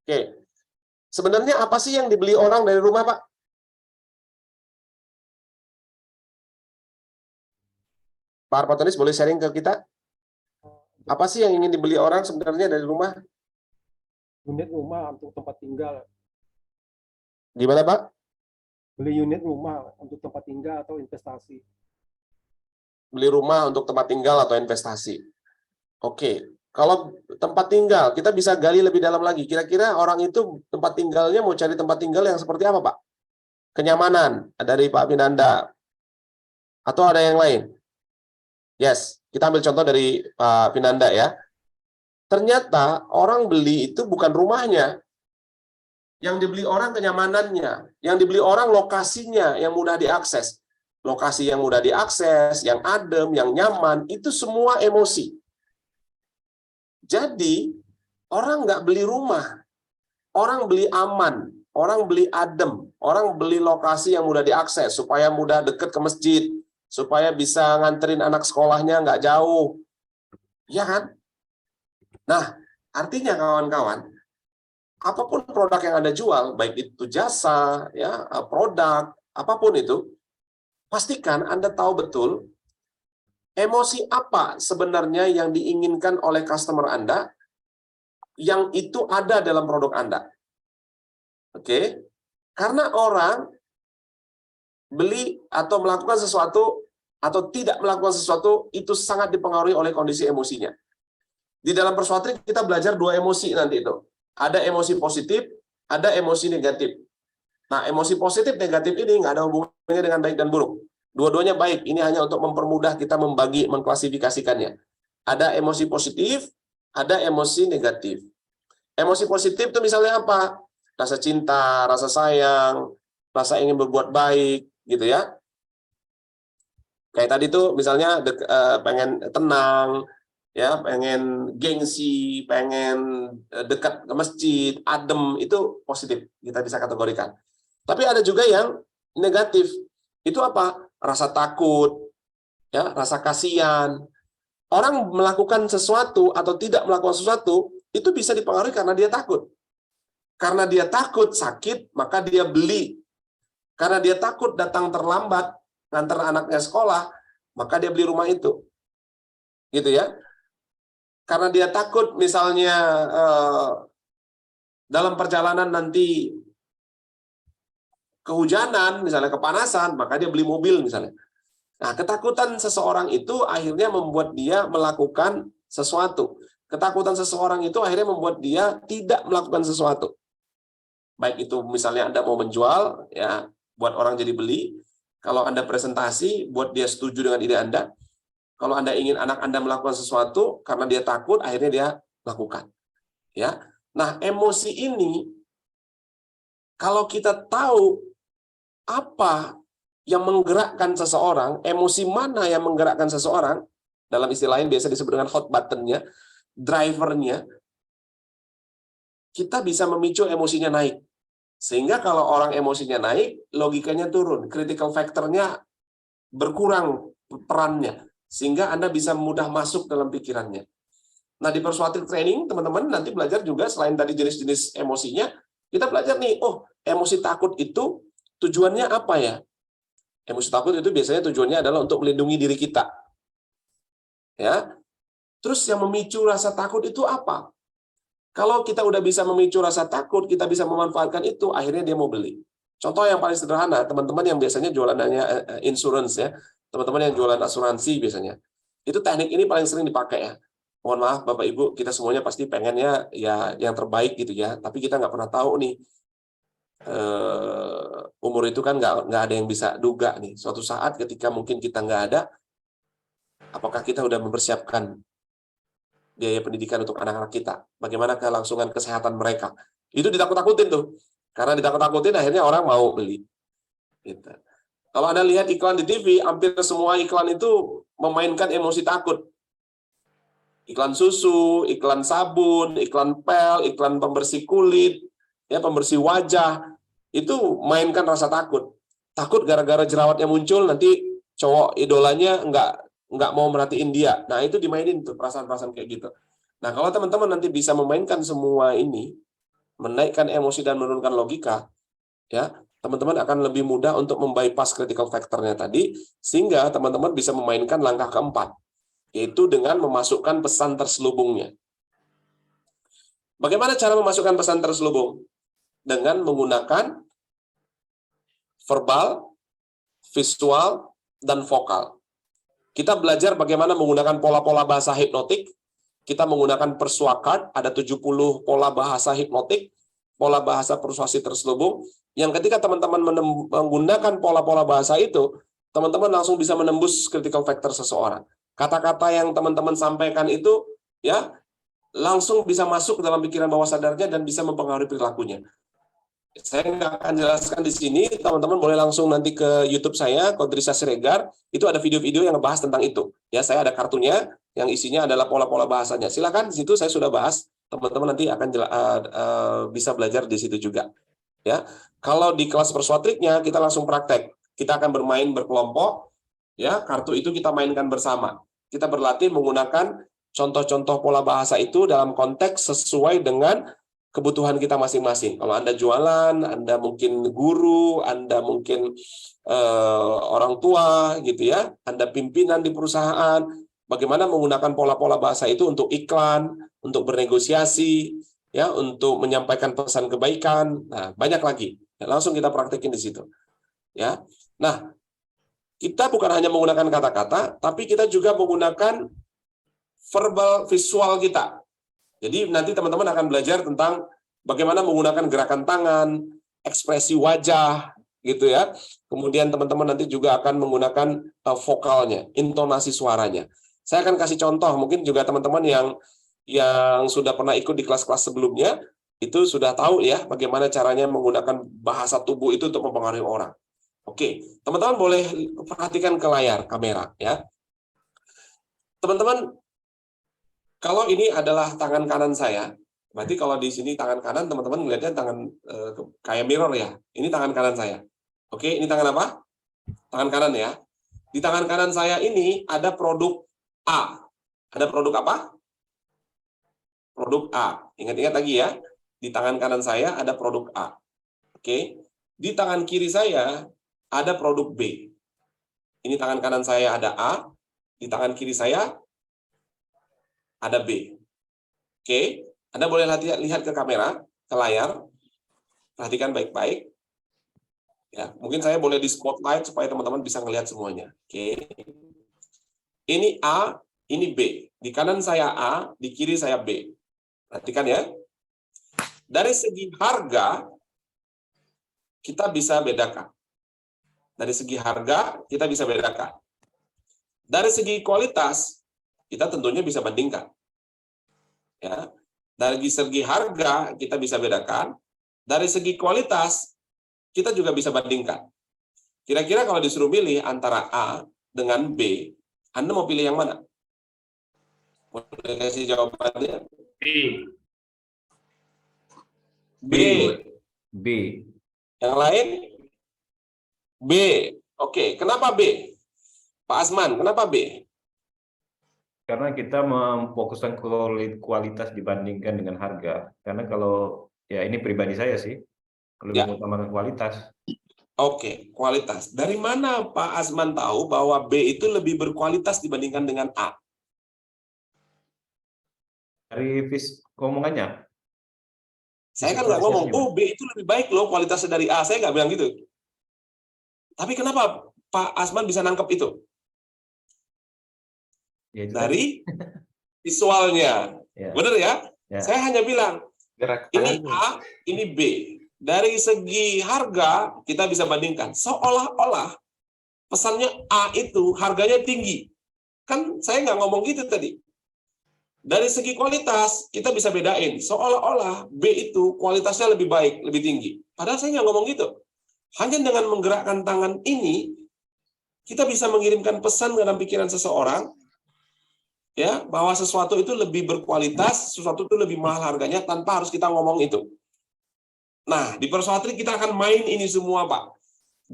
Oke. Sebenarnya apa sih yang dibeli orang dari rumah, Pak? Pak Arpatonis boleh sharing ke kita? Apa sih yang ingin dibeli orang sebenarnya dari rumah? Unit rumah untuk tempat tinggal. Gimana, Pak? Beli unit rumah untuk tempat tinggal atau investasi. Beli rumah untuk tempat tinggal atau investasi. Oke. Kalau tempat tinggal, kita bisa gali lebih dalam lagi. Kira-kira orang itu tempat tinggalnya mau cari tempat tinggal yang seperti apa, Pak? Kenyamanan dari Pak Pinanda. Atau ada yang lain? Yes, kita ambil contoh dari Pak Pinanda ya. Ternyata orang beli itu bukan rumahnya. Yang dibeli orang kenyamanannya. Yang dibeli orang lokasinya yang mudah diakses. Lokasi yang mudah diakses, yang adem, yang nyaman, itu semua emosi. Jadi, orang nggak beli rumah. Orang beli aman. Orang beli adem. Orang beli lokasi yang mudah diakses. Supaya mudah dekat ke masjid. Supaya bisa nganterin anak sekolahnya nggak jauh. Ya kan? Nah, artinya kawan-kawan, apapun produk yang Anda jual, baik itu jasa, ya, produk, apapun itu, pastikan Anda tahu betul emosi apa sebenarnya yang diinginkan oleh customer Anda yang itu ada dalam produk Anda. Oke? Karena orang beli atau melakukan sesuatu atau tidak melakukan sesuatu itu sangat dipengaruhi oleh kondisi emosinya. Di dalam persuasif kita belajar dua emosi nanti itu. Ada emosi positif, ada emosi negatif. Nah, emosi positif negatif ini nggak ada hubungannya dengan baik dan buruk. Dua-duanya baik. Ini hanya untuk mempermudah kita membagi, mengklasifikasikannya. Ada emosi positif, ada emosi negatif. Emosi positif itu misalnya apa? Rasa cinta, rasa sayang, rasa ingin berbuat baik, gitu ya. Kayak tadi tuh misalnya pengen tenang, ya, pengen gengsi, pengen dekat ke masjid, adem, itu positif, kita bisa kategorikan. Tapi ada juga yang negatif. Itu apa? Rasa takut, ya, rasa kasihan. Orang melakukan sesuatu atau tidak melakukan sesuatu itu bisa dipengaruhi karena dia takut. Karena dia takut sakit, maka dia beli. Karena dia takut datang terlambat nganter anaknya sekolah, maka dia beli rumah itu. Gitu ya. Karena dia takut misalnya dalam perjalanan nanti kehujanan, misalnya kepanasan, maka dia beli mobil misalnya. Nah, ketakutan seseorang itu akhirnya membuat dia melakukan sesuatu. Ketakutan seseorang itu akhirnya membuat dia tidak melakukan sesuatu. Baik itu misalnya Anda mau menjual, ya, buat orang jadi beli. Kalau Anda presentasi, buat dia setuju dengan ide Anda. Kalau Anda ingin anak Anda melakukan sesuatu, karena dia takut, akhirnya dia lakukan. Ya, nah emosi ini, kalau kita tahu apa yang menggerakkan seseorang, emosi mana yang menggerakkan seseorang, dalam istilah lain biasa disebut dengan hot button-nya, driver-nya, kita bisa memicu emosinya naik. Sehingga kalau orang emosinya naik, logikanya turun, critical factor-nya berkurang perannya, sehingga Anda bisa mudah masuk dalam pikirannya. Nah, di persuasive training, teman-teman nanti belajar juga, selain tadi jenis-jenis emosinya, kita belajar nih, oh, emosi takut itu tujuannya apa ya? Emosi takut itu biasanya tujuannya adalah untuk melindungi diri kita. Ya. Terus yang memicu rasa takut itu apa? Kalau kita udah bisa memicu rasa takut, kita bisa memanfaatkan itu, akhirnya dia mau beli. Contoh yang paling sederhana, teman-teman yang biasanya jualannya insurance ya, teman-teman yang jualan asuransi biasanya, itu teknik ini paling sering dipakai ya. Mohon maaf Bapak Ibu, kita semuanya pasti pengennya ya yang terbaik gitu ya, tapi kita nggak pernah tahu nih, umur itu kan nggak ada yang bisa duga nih. Suatu saat ketika mungkin kita nggak ada, apakah kita udah mempersiapkan biaya pendidikan untuk anak-anak kita? Bagaimana kelangsungan kesehatan mereka? Itu ditakut-takutin tuh. Karena ditakut-takutin akhirnya orang mau beli. Gitu. Kalau Anda lihat iklan di TV, hampir semua iklan itu memainkan emosi takut. Iklan susu, iklan sabun, iklan pel, iklan pembersih kulit, ya pembersih wajah, itu mainkan rasa takut. Takut gara-gara jerawatnya muncul, nanti cowok idolanya nggak mau merhatiin dia. Nah, itu dimainin tuh perasaan-perasaan kayak gitu. Nah, kalau teman-teman nanti bisa memainkan semua ini, menaikkan emosi dan menurunkan logika, ya, teman-teman akan lebih mudah untuk membypass critical factor-nya tadi, sehingga teman-teman bisa memainkan langkah keempat, yaitu dengan memasukkan pesan terselubungnya. Bagaimana cara memasukkan pesan terselubung? Dengan menggunakan verbal, visual, dan vokal. Kita belajar bagaimana menggunakan pola-pola bahasa hipnotik. Kita menggunakan persuade card, ada 70 pola bahasa hipnotik, pola bahasa persuasi terselubung, yang ketika teman-teman menggunakan pola-pola bahasa itu, teman-teman langsung bisa menembus critical factor seseorang. Kata-kata yang teman-teman sampaikan itu, ya, langsung bisa masuk ke dalam pikiran bawah sadarnya dan bisa mempengaruhi perilakunya. Saya nggak akan jelaskan di sini, teman-teman boleh langsung nanti ke YouTube saya, Kodrisa Siregar, itu ada video-video yang ngebahas tentang itu. Ya, saya ada kartunya yang isinya adalah pola-pola bahasanya. Silakan, di situ saya sudah bahas, teman-teman nanti akan bisa belajar di situ juga. Ya, kalau di kelas persuatriknya kita langsung praktek. Kita akan bermain berkelompok, ya, kartu itu kita mainkan bersama. Kita berlatih menggunakan contoh-contoh pola bahasa itu dalam konteks sesuai dengan kebutuhan kita masing-masing. Kalau Anda jualan, Anda mungkin guru, Anda mungkin orang tua, gitu ya, Anda pimpinan di perusahaan, bagaimana menggunakan pola-pola bahasa itu untuk iklan, untuk bernegosiasi, ya, untuk menyampaikan pesan kebaikan. Nah, banyak lagi. Ya, langsung kita praktekin di situ. Ya. Nah, kita bukan hanya menggunakan kata-kata, tapi kita juga menggunakan verbal visual kita. Jadi nanti teman-teman akan belajar tentang bagaimana menggunakan gerakan tangan, ekspresi wajah, gitu ya. Kemudian teman-teman nanti juga akan menggunakan vokalnya, intonasi suaranya. Saya akan kasih contoh, mungkin juga teman-teman yang sudah pernah ikut di kelas-kelas sebelumnya, itu sudah tahu ya bagaimana caranya menggunakan bahasa tubuh itu untuk mempengaruhi orang. Oke, teman-teman boleh perhatikan ke layar kamera ya. Teman-teman, kalau ini adalah tangan kanan saya, berarti kalau di sini tangan kanan, teman-teman melihatnya tangan kayak mirror ya. Ini tangan kanan saya. Oke, ini tangan apa? Tangan kanan ya. Di tangan kanan saya ini ada produk A. Ada produk apa? Produk A. Ingat-ingat lagi ya. Di tangan kanan saya ada produk A. Oke. Di tangan kiri saya ada produk B. Ini tangan kanan saya ada A. Di tangan kiri saya ada B. Oke, Anda boleh lihat ke kamera, ke layar. Perhatikan baik-baik. Ya, mungkin saya boleh di spotlight supaya teman-teman bisa melihat semuanya. Oke. Ini A, ini B. Di kanan saya A, di kiri saya B. Perhatikan ya. Dari segi harga, kita bisa bedakan. Dari segi harga, kita bisa bedakan. Dari segi kualitas, kita tentunya bisa bandingkan. Ya. Dari segi harga, kita bisa bedakan. Dari segi kualitas, kita juga bisa bandingkan. Kira-kira kalau disuruh pilih antara A dengan B, Anda mau pilih yang mana? Boleh kasih jawabannya? B. B. B. Yang lain? B. Oke, kenapa B? Pak Asman, kenapa B? Karena kita memfokuskan kualitas dibandingkan dengan harga. Karena kalau, ya ini pribadi saya sih, lebih mengutamakan kualitas. Oke, kualitas. Dari mana Pak Asman tahu bahwa B itu lebih berkualitas dibandingkan dengan A? Dari omongannya. Saya kan nggak ngomong, oh B itu lebih baik loh kualitasnya dari A. Saya nggak bilang gitu. Tapi kenapa Pak Asman bisa nangkep itu? Ya, itu Dari visualnya. Ya. Benar ya? Ya. Saya hanya bilang, ini A, ini B. Dari segi harga, kita bisa bandingkan. Seolah-olah pesannya A itu harganya tinggi. Kan saya nggak ngomong gitu tadi. Dari segi kualitas, kita bisa bedain. Seolah-olah B itu kualitasnya lebih baik, lebih tinggi. Padahal saya nggak ngomong gitu. Hanya dengan menggerakkan tangan ini, kita bisa mengirimkan pesan dalam pikiran seseorang, ya, bahwa sesuatu itu lebih berkualitas, sesuatu itu lebih mahal harganya tanpa harus kita ngomong itu. Nah, di Persuatrik kita akan main ini semua, Pak.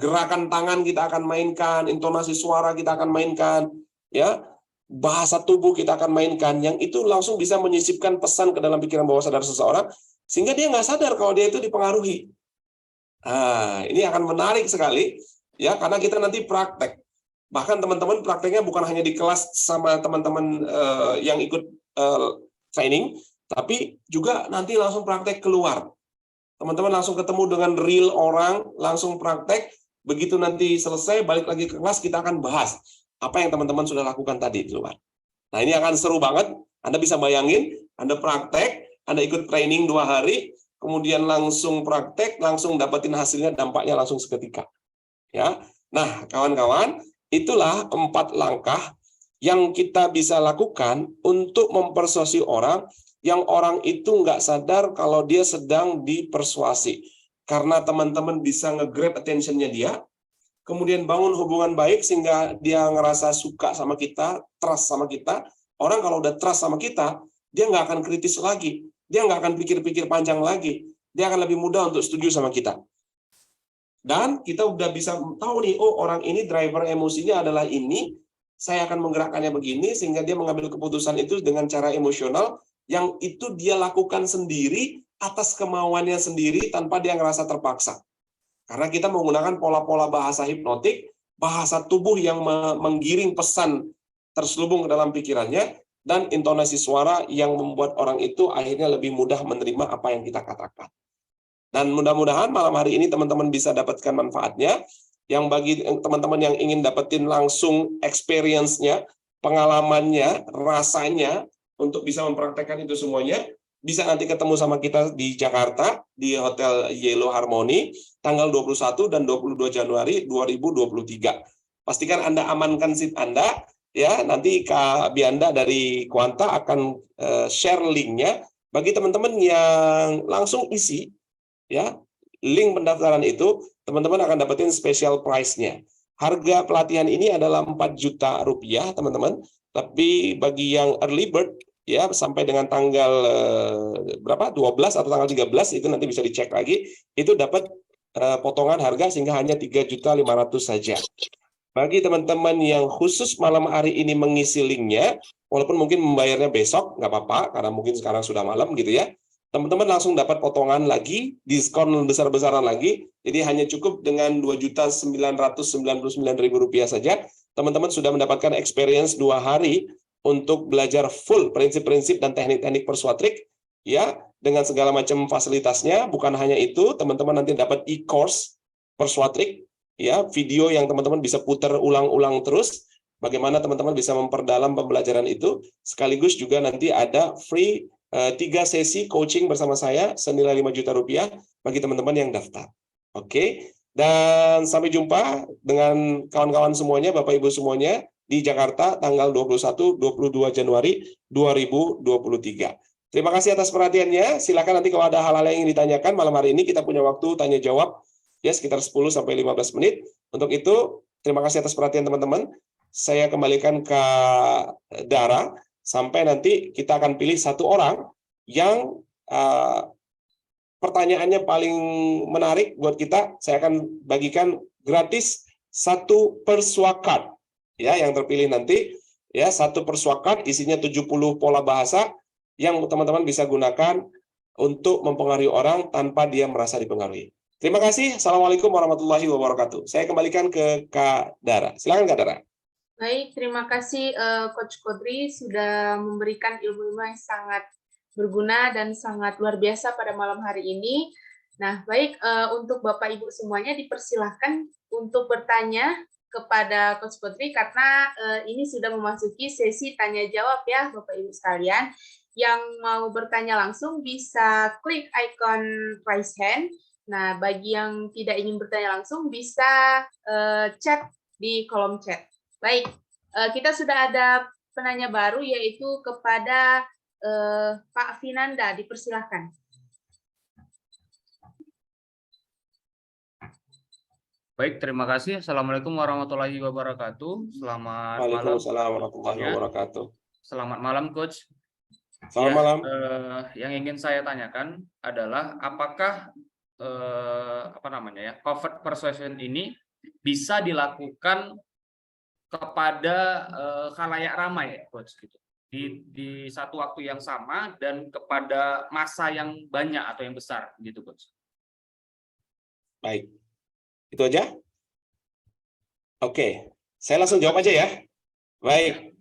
Gerakan tangan kita akan mainkan, intonasi suara kita akan mainkan, ya, bahasa tubuh kita akan mainkan, yang itu langsung bisa menyisipkan pesan ke dalam pikiran bawah sadar seseorang, sehingga dia nggak sadar kalau dia itu dipengaruhi. Nah, ini akan menarik sekali, ya, karena kita nanti praktek. Bahkan teman-teman prakteknya bukan hanya di kelas sama teman-teman yang ikut training, tapi juga nanti langsung praktek keluar. Teman-teman langsung ketemu dengan real orang, langsung praktek, begitu nanti selesai, balik lagi ke kelas, kita akan bahas apa yang teman-teman sudah lakukan tadi di luar. Nah, ini akan seru banget. Anda bisa bayangin, Anda praktek, Anda ikut training 2 hari, kemudian langsung praktek, langsung dapetin hasilnya, dampaknya langsung seketika. Ya, nah kawan-kawan, itulah 4 langkah yang kita bisa lakukan untuk mempersuasi orang yang orang itu nggak sadar kalau dia sedang dipersuasi. Karena teman-teman bisa nge-grab attention-nya dia, kemudian bangun hubungan baik sehingga dia ngerasa suka sama kita, trust sama kita. Orang kalau udah trust sama kita, dia nggak akan kritis lagi, dia nggak akan pikir-pikir panjang lagi, dia akan lebih mudah untuk setuju sama kita. Dan kita udah bisa tahu nih, oh orang ini driver emosinya adalah ini, saya akan menggerakkannya begini, sehingga dia mengambil keputusan itu dengan cara emosional, yang itu dia lakukan sendiri, atas kemauannya sendiri, tanpa dia ngerasa terpaksa. Karena kita menggunakan pola-pola bahasa hipnotik, bahasa tubuh yang menggiring pesan terselubung ke dalam pikirannya, dan intonasi suara yang membuat orang itu akhirnya lebih mudah menerima apa yang kita katakan. Dan mudah-mudahan malam hari ini teman-teman bisa dapatkan manfaatnya. Yang bagi teman-teman yang ingin dapetin langsung experience-nya, pengalamannya, rasanya, untuk bisa mempraktekkan itu semuanya, bisa nanti ketemu sama kita di Jakarta, di Hotel Yellow Harmony, tanggal 21 dan 22 Januari 2023. Pastikan Anda amankan seat Anda, ya, nanti Kak Bianda dari Quanta akan share link-nya bagi teman-teman yang langsung isi, ya, link pendaftaran itu, teman-teman akan dapetin special price-nya. Harga pelatihan ini adalah 4 juta rupiah, teman-teman. Tapi bagi yang early bird, ya, sampai dengan tanggal berapa? 12 atau tanggal 13, itu nanti bisa dicek lagi, itu dapat potongan harga sehingga hanya 3.500.000 saja. Bagi teman-teman yang khusus malam hari ini mengisi linknya, walaupun mungkin membayarnya besok, nggak apa-apa, karena mungkin sekarang sudah malam gitu ya, teman-teman langsung dapat potongan lagi, diskon besar-besaran lagi, jadi hanya cukup dengan Rp2.999.000 saja, teman-teman sudah mendapatkan experience 2 hari untuk belajar full prinsip-prinsip dan teknik-teknik Persuatrik, ya, dengan segala macam fasilitasnya. Bukan hanya itu, teman-teman nanti dapat e-course Persuatrik, ya, video yang teman-teman bisa putar ulang-ulang terus, bagaimana teman-teman bisa memperdalam pembelajaran itu, sekaligus juga nanti ada free 3 sesi coaching bersama saya senilai Rp5 juta bagi teman-teman yang daftar. Oke, dan sampai jumpa dengan kawan-kawan semuanya, Bapak Ibu semuanya, di Jakarta tanggal 21-22 Januari 2023. Terima kasih atas perhatiannya. Silakan nanti kalau ada hal-hal yang ingin ditanyakan malam hari ini, kita punya waktu tanya jawab ya sekitar 10-15 menit. Untuk itu, terima kasih atas perhatian teman-teman. Saya kembalikan ke Dara, sampai nanti kita akan pilih 1 orang yang pertanyaannya paling menarik buat kita. Saya akan bagikan gratis 1 Persuacard, ya, yang terpilih nanti, ya, 1 Persuacard isinya 70 pola bahasa yang teman-teman bisa gunakan untuk mempengaruhi orang tanpa dia merasa dipengaruhi. Terima kasih. Assalamualaikum warahmatullahi wabarakatuh. Saya kembalikan ke Kak Dara. Silakan Kak Dara. Baik, terima kasih Coach Kodri sudah memberikan ilmu-ilmu yang sangat berguna dan sangat luar biasa pada malam hari ini. Nah, baik, untuk Bapak Ibu semuanya dipersilahkan untuk bertanya kepada Coach Putri karena ini sudah memasuki sesi tanya jawab ya Bapak Ibu sekalian. Yang mau bertanya langsung bisa klik icon raise hand. Nah, bagi yang tidak ingin bertanya langsung bisa chat di kolom chat. Baik, kita sudah ada penanya baru yaitu kepada Pak Vinanda, dipersilahkan. Baik, terima kasih. Assalamualaikum warahmatullahi wabarakatuh. Selamat malam. Waalaikumsalam warahmatullahi wabarakatuh. Selamat malam, Coach. Selamat malam. Yang ingin saya tanyakan adalah apakah covert persuasion ini bisa dilakukan kepada khalayak ramai, Coach, gitu. Di satu waktu yang sama dan kepada massa yang banyak atau yang besar, gitu, Coach. Baik. Itu aja? Oke, saya langsung jawab aja ya. Baik,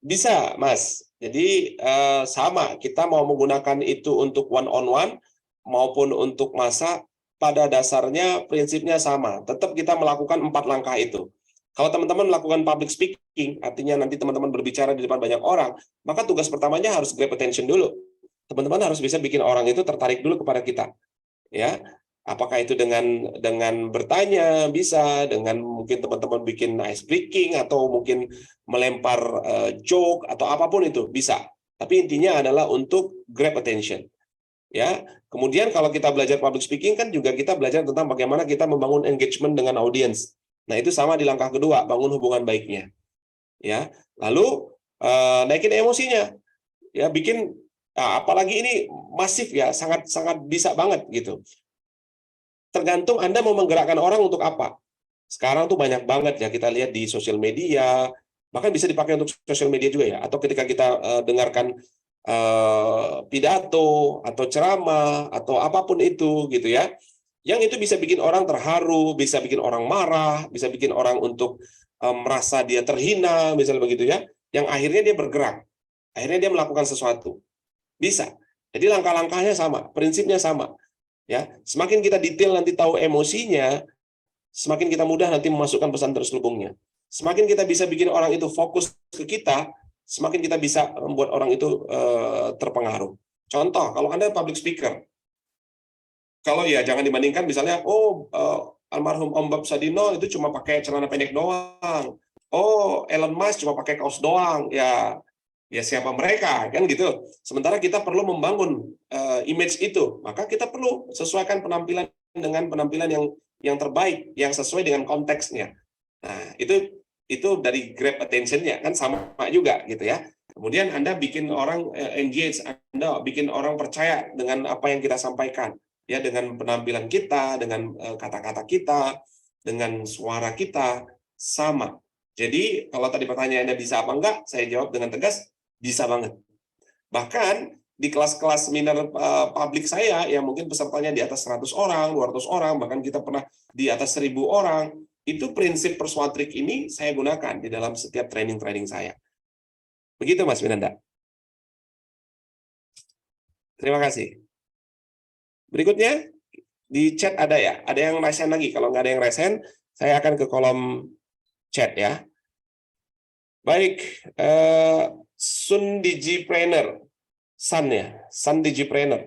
bisa Mas. Jadi sama, kita mau menggunakan itu untuk one on one maupun untuk massa, pada dasarnya prinsipnya sama. Tetap kita melakukan 4 langkah itu. Kalau teman-teman melakukan public speaking, artinya nanti teman-teman berbicara di depan banyak orang, maka tugas pertamanya harus grab attention dulu. Teman-teman harus bisa bikin orang itu tertarik dulu kepada kita. Ya, apakah itu dengan bertanya, bisa dengan mungkin teman-teman bikin ice breaking atau mungkin melempar joke atau apapun itu bisa. Tapi intinya adalah untuk grab attention. Ya, kemudian kalau kita belajar public speaking kan juga kita belajar tentang bagaimana kita membangun engagement dengan audiens. Nah, itu sama di langkah kedua, bangun hubungan baiknya. Ya, lalu naikin emosinya. Ya, bikin apalagi ini masif ya, sangat bisa banget gitu. Tergantung Anda mau menggerakkan orang untuk apa. Sekarang tuh banyak banget ya kita lihat di sosial media, bahkan bisa dipakai untuk sosial media juga ya. Atau ketika kita dengarkan pidato atau ceramah atau apapun itu gitu ya. Yang itu bisa bikin orang terharu, bisa bikin orang marah, bisa bikin orang untuk merasa dia terhina, misalnya begitu ya. Yang akhirnya dia bergerak. Akhirnya dia melakukan sesuatu. Bisa. Jadi langkah-langkahnya sama, prinsipnya sama. Ya, semakin kita detail nanti tahu emosinya, semakin kita mudah nanti memasukkan pesan terselubungnya. Semakin kita bisa bikin orang itu fokus ke kita, semakin kita bisa membuat orang itu terpengaruh. Contoh, kalau Anda public speaker, kalau ya jangan dibandingkan misalnya, almarhum Om Bob Sadino itu cuma pakai celana pendek doang. Oh, Elon Musk cuma pakai kaos doang. Ya siapa mereka kan gitu. Sementara kita perlu membangun image itu, maka kita perlu sesuaikan penampilan dengan penampilan yang terbaik, yang sesuai dengan konteksnya. Nah, itu dari grab attention-nya kan sama juga gitu ya. Kemudian Anda bikin orang engage, Anda bikin orang percaya dengan apa yang kita sampaikan. Ya, dengan penampilan kita, dengan kata-kata kita, dengan suara kita sama. Jadi kalau tadi pertanyaannya bisa apa enggak, saya jawab dengan tegas, bisa banget. Bahkan di kelas-kelas seminar publik saya yang mungkin pesertanya di atas 100 orang, 200 orang, bahkan kita pernah di atas 1000 orang, itu prinsip persuatrik ini saya gunakan di dalam setiap training-training saya. Begitu Mas Winanda. Terima kasih. Berikutnya, di chat ada ya? Ada yang raise hand lagi? Kalau nggak ada yang raise hand, saya akan ke kolom chat ya. Baik, Sun Digipreneur. Sun ya, Sun Digipreneur.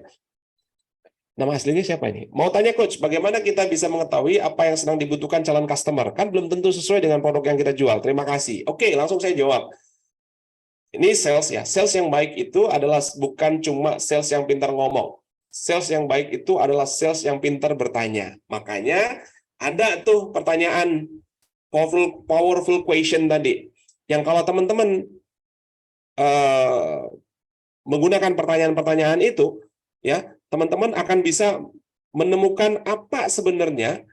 Nama aslinya siapa ini? Mau tanya Coach, bagaimana kita bisa mengetahui apa yang sedang dibutuhkan calon customer? Kan belum tentu sesuai dengan produk yang kita jual. Terima kasih. Oke, langsung saya jawab. Ini sales ya. Sales yang baik itu adalah bukan cuma sales yang pintar ngomong. Sales yang baik itu adalah sales yang pintar bertanya. Makanya ada tuh pertanyaan powerful question tadi. Yang kalau teman-teman menggunakan pertanyaan-pertanyaan itu, ya teman-teman akan bisa menemukan apa sebenarnya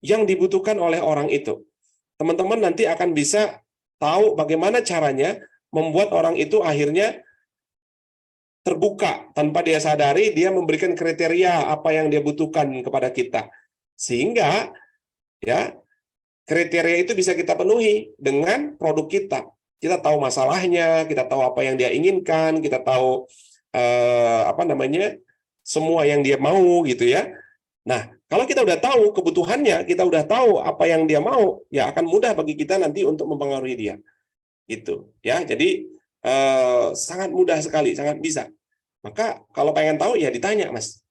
yang dibutuhkan oleh orang itu. Teman-teman nanti akan bisa tahu bagaimana caranya membuat orang itu akhirnya terbuka tanpa dia sadari, dia memberikan kriteria apa yang dia butuhkan kepada kita. Sehingga ya kriteria itu bisa kita penuhi dengan produk kita. Kita tahu masalahnya, kita tahu apa yang dia inginkan, kita tahu semua yang dia mau gitu ya. Nah, kalau kita udah tahu kebutuhannya, kita udah tahu apa yang dia mau, ya akan mudah bagi kita nanti untuk mempengaruhi dia. Gitu ya. Jadi sangat mudah sekali, sangat bisa. Maka kalau pengen tahu ya ditanya, Mas.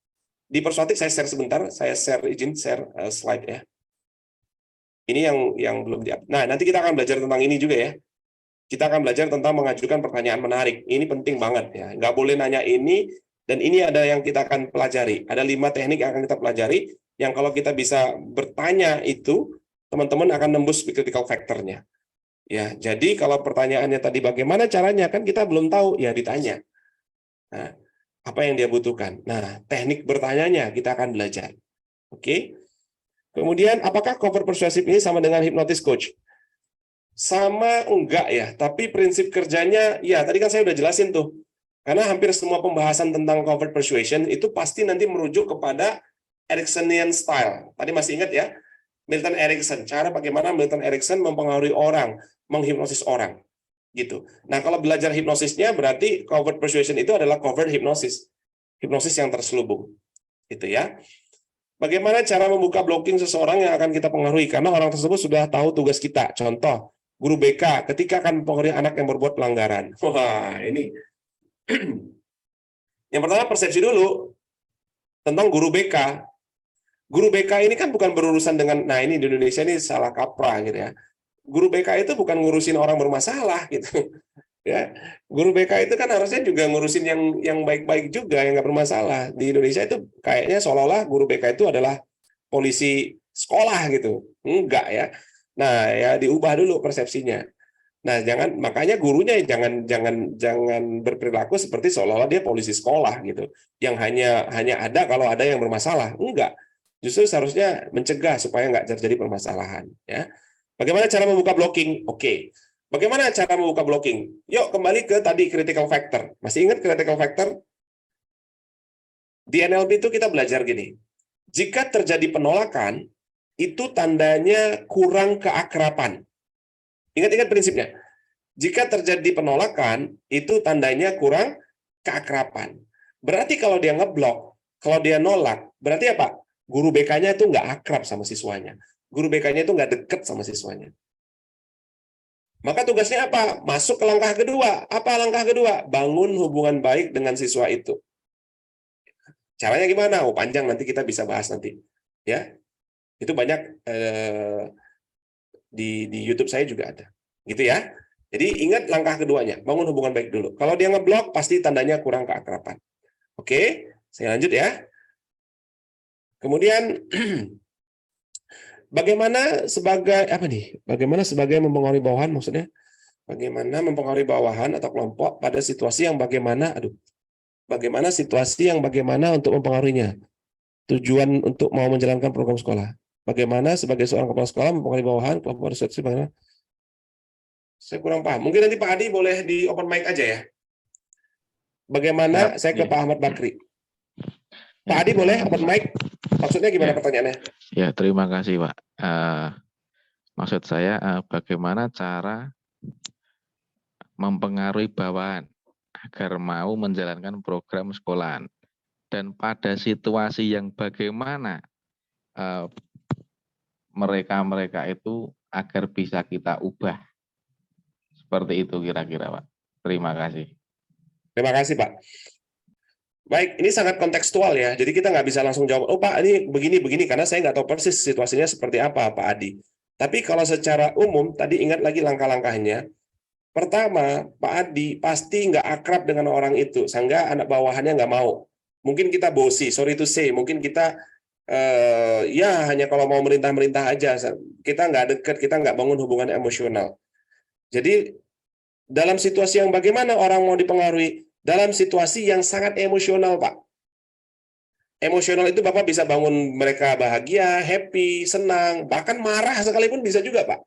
Di Persuasif saya share sebentar, izin share slide ya. Ini yang belum di-up. Nah, nanti kita akan belajar tentang ini juga ya. Kita akan belajar tentang mengajukan pertanyaan menarik. Ini penting banget ya. Nggak boleh nanya ini, dan ini ada yang kita akan pelajari. Ada 5 teknik yang akan kita pelajari, yang kalau kita bisa bertanya itu, teman-teman akan nembus critical factor-nya. Ya, jadi kalau pertanyaannya tadi bagaimana caranya, kan kita belum tahu, ya ditanya. Nah, apa yang dia butuhkan. Nah, teknik bertanyanya kita akan belajar. Oke. Kemudian, apakah cover persuasif ini sama dengan hypnosis coach? Sama enggak ya, tapi prinsip kerjanya, ya tadi kan saya udah jelasin tuh. Karena hampir semua pembahasan tentang covert persuasion itu pasti nanti merujuk kepada Ericksonian style. Tadi masih ingat ya, Milton Erickson. Cara bagaimana Milton Erickson mempengaruhi orang, menghipnosis orang. Gitu. Nah, kalau belajar hipnosisnya berarti covert persuasion itu adalah covert hipnosis. Hipnosis yang terselubung. Gitu ya. Bagaimana cara membuka blocking seseorang yang akan kita pengaruhi? Karena orang tersebut sudah tahu tugas kita. Contoh, guru BK ketika akan mempengaruhi anak yang berbuat pelanggaran. Wah, ini. Yang pertama persepsi dulu tentang guru BK. Guru BK ini kan bukan berurusan dengan, nah ini di Indonesia ini salah kaprah gitu ya. Guru BK itu bukan ngurusin orang bermasalah gitu. Ya, guru BK itu kan harusnya juga ngurusin yang baik-baik juga, yang nggak bermasalah. Di Indonesia itu kayaknya seolah-olah guru BK itu adalah polisi sekolah gitu. Enggak ya. Nah, ya diubah dulu persepsinya. Nah, makanya gurunya jangan berperilaku seperti seolah-olah dia polisi sekolah gitu. Yang hanya ada kalau ada yang bermasalah. Enggak. Justru seharusnya mencegah supaya nggak terjadi permasalahan, ya. Bagaimana cara membuka blocking? Oke. Bagaimana cara membuka blocking? Yuk kembali ke tadi critical factor. Masih ingat critical factor? Di NLP itu kita belajar gini. Jika terjadi penolakan, itu tandanya kurang keakraban. Ingat-ingat prinsipnya. Jika terjadi penolakan, itu tandanya kurang keakraban. Berarti kalau dia ngeblok, kalau dia nolak, berarti apa? Guru BK-nya itu nggak akrab sama siswanya. Guru BK-nya itu nggak deket sama siswanya. Maka tugasnya apa? Masuk ke langkah kedua. Apa langkah kedua? Bangun hubungan baik dengan siswa itu. Caranya gimana? Oh, panjang, nanti kita bisa bahas nanti. Ya, itu banyak di YouTube saya juga ada. Gitu ya. Jadi ingat langkah keduanya, bangun hubungan baik dulu. Kalau dia ngeblok, pasti tandanya kurang keakraban. Oke, saya lanjut ya. Kemudian bagaimana sebagai mempengaruhi bawahan, maksudnya bagaimana mempengaruhi bawahan atau kelompok pada situasi yang bagaimana untuk mempengaruhinya. Tujuan untuk mau menjalankan program sekolah. Bagaimana sebagai seorang kepala sekolah mempengaruhi bawahan, kelompok resepsi bagaimana? Saya kurang paham. Mungkin nanti Pak Adi boleh di open mic aja ya. Bagaimana? Saya ke Pak Ahmad Bakri. Pak Adi boleh open mic? Maksudnya gimana pertanyaannya? Ya, terima kasih Pak. Maksud saya bagaimana cara mempengaruhi bawahan agar mau menjalankan program sekolahan, dan pada situasi yang bagaimana mereka itu agar bisa kita ubah. Seperti itu kira-kira Pak. Terima kasih. Terima kasih Pak. Baik, ini sangat kontekstual ya. Jadi kita nggak bisa langsung jawab, oh Pak ini begini, karena saya nggak tahu persis situasinya seperti apa Pak Adi. Tapi kalau secara umum, tadi ingat lagi langkah-langkahnya. Pertama, Pak Adi pasti nggak akrab dengan orang itu, sehingga anak bawahannya nggak mau. Mungkin kita bosi, sorry to say, mungkin kita ya hanya kalau mau merintah-merintah aja. Kita nggak dekat, kita nggak bangun hubungan emosional. Jadi dalam situasi yang bagaimana orang mau dipengaruhi? Dalam situasi yang sangat emosional, Pak. Emosional itu Bapak bisa bangun mereka bahagia, happy, senang, bahkan marah sekalipun bisa juga, Pak.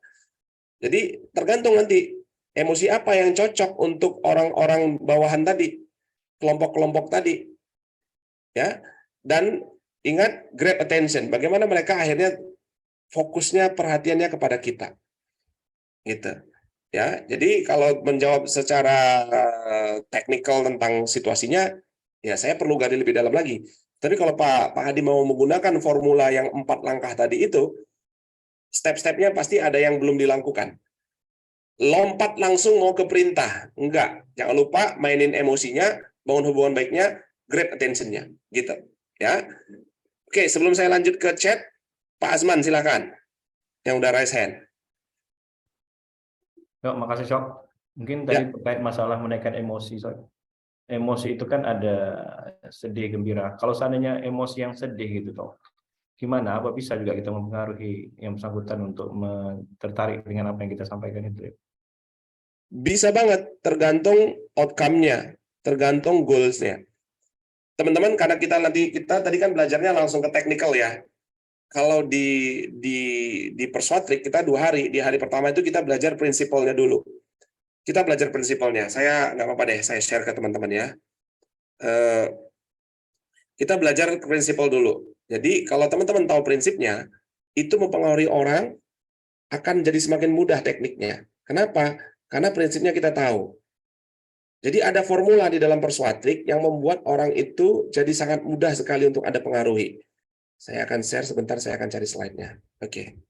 Jadi tergantung nanti emosi apa yang cocok untuk orang-orang bawahan tadi, kelompok-kelompok tadi. Ya. Dan ingat grab attention, bagaimana mereka akhirnya fokusnya perhatiannya kepada kita. Gitu. Ya, jadi kalau menjawab secara teknikal tentang situasinya, Ya, saya perlu gali lebih dalam lagi. Tapi kalau Pak Hadi mau menggunakan formula yang 4 langkah tadi itu, step-stepnya pasti ada yang belum dilakukan. Lompat langsung mau ke perintah. Enggak. Jangan lupa mainin emosinya, bangun hubungan baiknya, grab attention-nya. Gitu. Ya. Oke, sebelum saya lanjut ke chat, Pak Azman silakan. Yang udah raise hand. Sok, makasih Sok. Mungkin tadi terkait masalah menaikkan emosi, Sok. Emosi itu kan ada sedih, gembira. Kalau seandainya emosi yang sedih gitu, Sok, gimana? Apa bisa juga kita mempengaruhi yang bersangkutan untuk tertarik dengan apa yang kita sampaikan itu? Bisa banget, tergantung outcome-nya, tergantung goals-nya. Teman-teman, karena kita tadi kan belajarnya langsung ke technical ya. Kalau di Persuatrik kita 2 hari. Di hari pertama itu kita belajar prinsipalnya dulu. Kita belajar prinsipalnya. Saya nggak apa-apa deh, saya share ke teman-teman ya. Kita belajar prinsipal dulu. Jadi kalau teman-teman tahu prinsipnya, itu mempengaruhi orang akan jadi semakin mudah tekniknya. Kenapa? Karena prinsipnya kita tahu. Jadi ada formula di dalam Persuatrik yang membuat orang itu jadi sangat mudah sekali untuk ada pengaruhi. Saya akan share sebentar, saya akan cari slide-nya. Oke.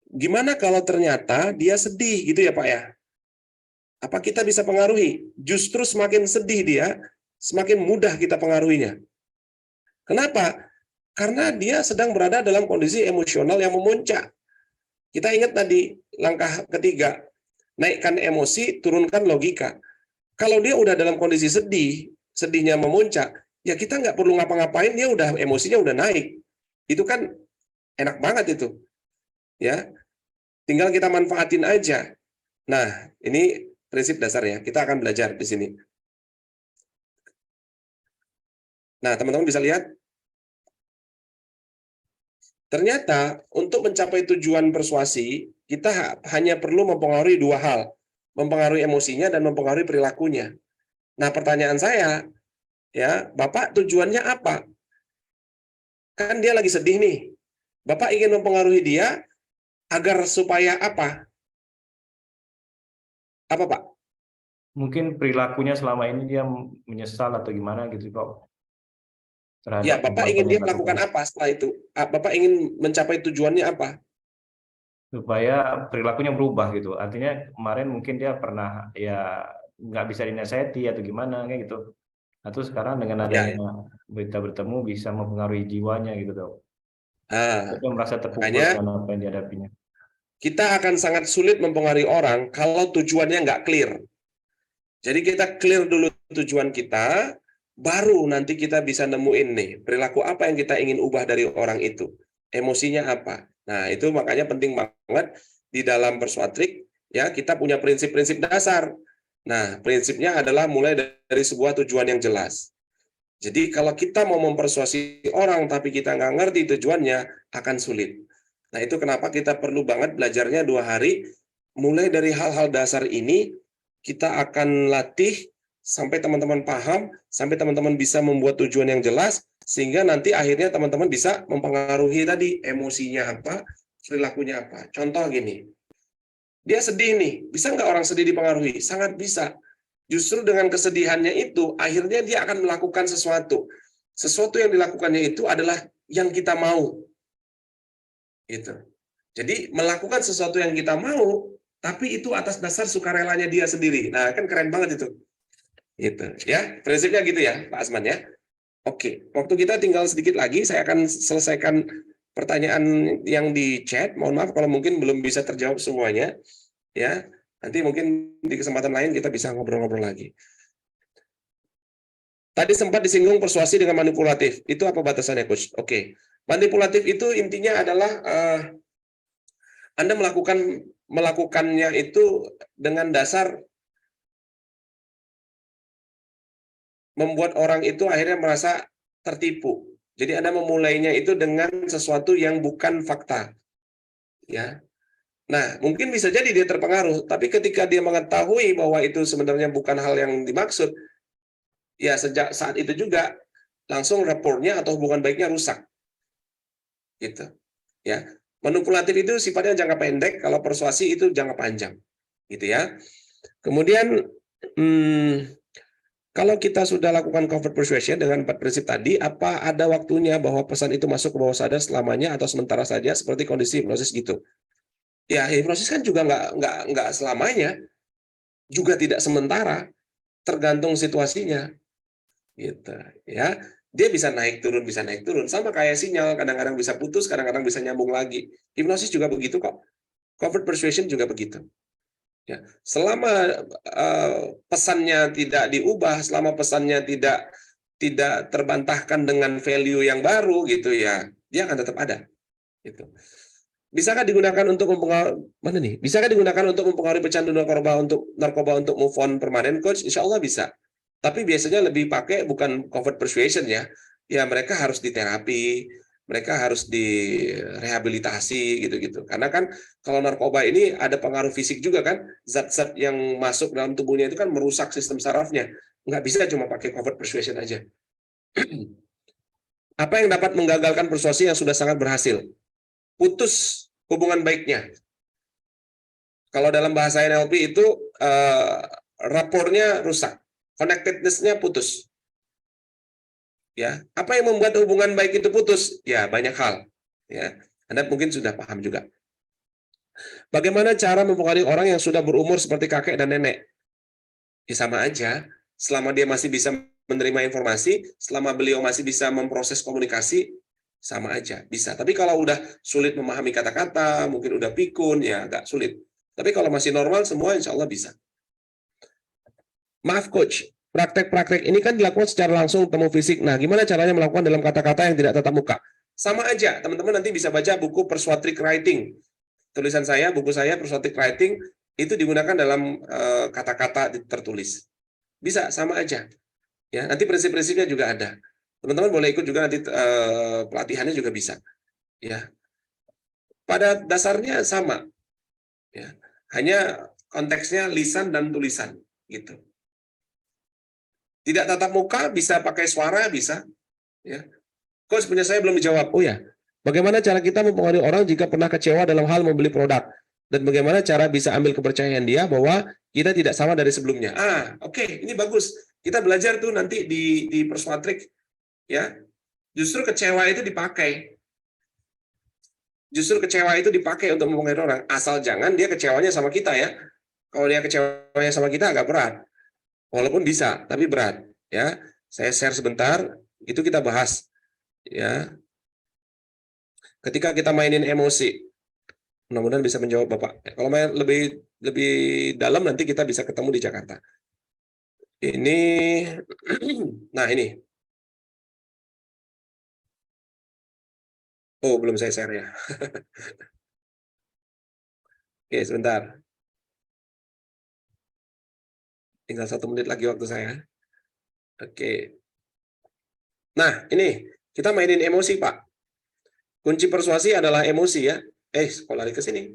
Gimana kalau ternyata dia sedih gitu ya Pak ya? Apa kita bisa pengaruhi? Justru semakin sedih dia, semakin mudah kita pengaruhinya. Kenapa? Karena dia sedang berada dalam kondisi emosional yang memuncak. Kita ingat tadi langkah ketiga, naikkan emosi, turunkan logika. Kalau dia udah dalam kondisi sedih, sedihnya memuncak, ya kita nggak perlu ngapa-ngapain, dia udah emosinya udah naik. Itu kan enak banget itu. Ya, tinggal kita manfaatin aja. Nah, ini prinsip dasarnya. Kita akan belajar di sini. Nah, teman-teman bisa lihat. Ternyata untuk mencapai tujuan persuasi, kita hanya perlu mempengaruhi 2 hal. Mempengaruhi emosinya dan mempengaruhi perilakunya. Nah, pertanyaan saya, ya, Bapak tujuannya apa? Kan dia lagi sedih nih. Bapak ingin mempengaruhi dia agar supaya apa? Apa, Pak? Mungkin perilakunya selama ini dia menyesal atau gimana gitu, Pak. Ya, Bapak ingin dia melakukan apa setelah itu? Bapak ingin mencapai tujuannya apa? Supaya perilakunya berubah gitu. Artinya kemarin mungkin dia pernah ya nggak bisa dinasehati atau gimana kayak gitu. Atau sekarang dengan adanya berita bertemu bisa mempengaruhi jiwanya gitu, Dok. Dia merasa terpukul dengan apa yang dihadapinya. Kita akan sangat sulit mempengaruhi orang kalau tujuannya nggak clear. Jadi kita clear dulu tujuan kita, baru nanti kita bisa nemuin nih perilaku apa yang kita ingin ubah dari orang itu, emosinya apa. Nah itu makanya penting banget di dalam Persuatrik ya, kita punya prinsip-prinsip dasar. Nah prinsipnya adalah mulai dari sebuah tujuan yang jelas. Jadi kalau kita mau mempersuasi orang tapi kita nggak ngerti tujuannya, akan sulit. Nah itu kenapa kita perlu banget belajarnya 2 hari. Mulai dari hal-hal dasar ini kita akan latih sampai teman-teman paham, sampai teman-teman bisa membuat tujuan yang jelas, sehingga nanti akhirnya teman-teman bisa mempengaruhi tadi emosinya apa, perilakunya apa. Contoh gini, dia sedih nih, bisa nggak orang sedih dipengaruhi? Sangat bisa. Justru dengan kesedihannya itu, akhirnya dia akan melakukan sesuatu. Sesuatu yang dilakukannya itu adalah yang kita mau. Gitu. Jadi melakukan sesuatu yang kita mau, tapi itu atas dasar sukarelanya dia sendiri. Nah, kan keren banget itu. Gitu ya, prinsipnya gitu ya Pak Azman ya. Oke, waktu kita tinggal sedikit lagi, saya akan selesaikan pertanyaan yang di chat. Mohon maaf kalau mungkin belum bisa terjawab semuanya ya. Nanti mungkin di kesempatan lain kita bisa ngobrol-ngobrol lagi. Tadi sempat disinggung persuasi dengan manipulatif. Itu apa batasannya, Coach? Oke. Manipulatif itu intinya adalah Anda melakukannya itu dengan dasar membuat orang itu akhirnya merasa tertipu. Jadi Anda memulainya itu dengan sesuatu yang bukan fakta. Ya. Nah, mungkin bisa jadi dia terpengaruh, tapi ketika dia mengetahui bahwa itu sebenarnya bukan hal yang dimaksud, ya sejak saat itu juga langsung rapornya atau hubungan baiknya rusak. Gitu. Ya. Manipulatif itu sifatnya jangka pendek, kalau persuasi itu jangka panjang. Gitu ya. Kemudian Kalau kita sudah lakukan covert persuasion dengan 4 prinsip tadi, apa ada waktunya bahwa pesan itu masuk ke bawah sadar selamanya atau sementara saja seperti kondisi hipnosis gitu? Ya, hipnosis kan juga nggak selamanya, juga tidak sementara, tergantung situasinya, gitu. Ya, dia bisa naik turun, sama kayak sinyal, kadang-kadang bisa putus, kadang-kadang bisa nyambung lagi. Hipnosis juga begitu kok. Covert persuasion juga begitu. Ya, selama pesannya tidak diubah, selama pesannya tidak terbantahkan dengan value yang baru gitu ya, dia akan tetap ada. Gitu. Bisakah digunakan untuk mempengaruhi Bisakah digunakan untuk mempengaruhi pecandu narkoba untuk move on permanen, coach? Insya Allah bisa. Tapi biasanya lebih pakai bukan covert persuasion ya. Ya mereka harus diterapi, mereka harus direhabilitasi gitu-gitu. Karena kan kalau narkoba ini ada pengaruh fisik juga kan, zat-zat yang masuk dalam tubuhnya itu kan merusak sistem sarafnya. Nggak bisa cuma pakai covert persuasion aja. Apa yang dapat menggagalkan persuasi yang sudah sangat berhasil? Putus hubungan baiknya. Kalau dalam bahasa NLP itu rapornya rusak, connectedness-nya putus. Ya, apa yang membuat hubungan baik itu putus? Ya, banyak hal. Ya, Anda mungkin sudah paham juga. Bagaimana cara mempengaruhi orang yang sudah berumur seperti kakek dan nenek? Ya, sama aja. Selama dia masih bisa menerima informasi, selama beliau masih bisa memproses komunikasi, sama aja, bisa. Tapi kalau udah sulit memahami kata-kata, mungkin udah pikun, ya agak sulit. Tapi kalau masih normal, semua insya Allah bisa. Maaf, Coach. Praktek-praktek ini kan dilakukan secara langsung temu fisik. Nah, gimana caranya melakukan dalam kata-kata yang tidak tatap muka? Sama aja, teman-teman nanti bisa baca buku Persuasive Writing. Tulisan saya, buku saya Persuasive Writing, itu digunakan dalam kata-kata tertulis. Bisa, sama aja. Ya, nanti prinsip-prinsipnya juga ada. Teman-teman boleh ikut juga nanti pelatihannya juga bisa. Ya, pada dasarnya sama. Ya, hanya konteksnya lisan dan tulisan, gitu. Tidak tatap muka, bisa pakai suara, bisa. Ya. Coach, punya saya belum dijawab. Oh ya, bagaimana cara kita mempengaruhi orang jika pernah kecewa dalam hal membeli produk? Dan bagaimana cara bisa ambil kepercayaan dia bahwa kita tidak sama dari sebelumnya? Oke, ini bagus. Kita belajar tuh nanti di Persuatrik. Ya, justru kecewa itu dipakai. Justru kecewa itu dipakai untuk mempengaruhi orang. Asal jangan dia kecewanya sama kita ya. Kalau dia kecewanya sama kita agak berat. Walaupun bisa, tapi berat. Ya, saya share sebentar. Itu kita bahas. Ya, ketika kita mainin emosi, mudah-mudahan bisa menjawab Bapak. Kalau main lebih dalam nanti kita bisa ketemu di Jakarta. Ini, nah ini. Oh, belum saya share ya. Oke, sebentar. Tinggal 1 menit lagi waktu saya. Oke. Nah, ini kita mainin emosi, Pak. Kunci persuasi adalah emosi ya. Kok lari ke sini?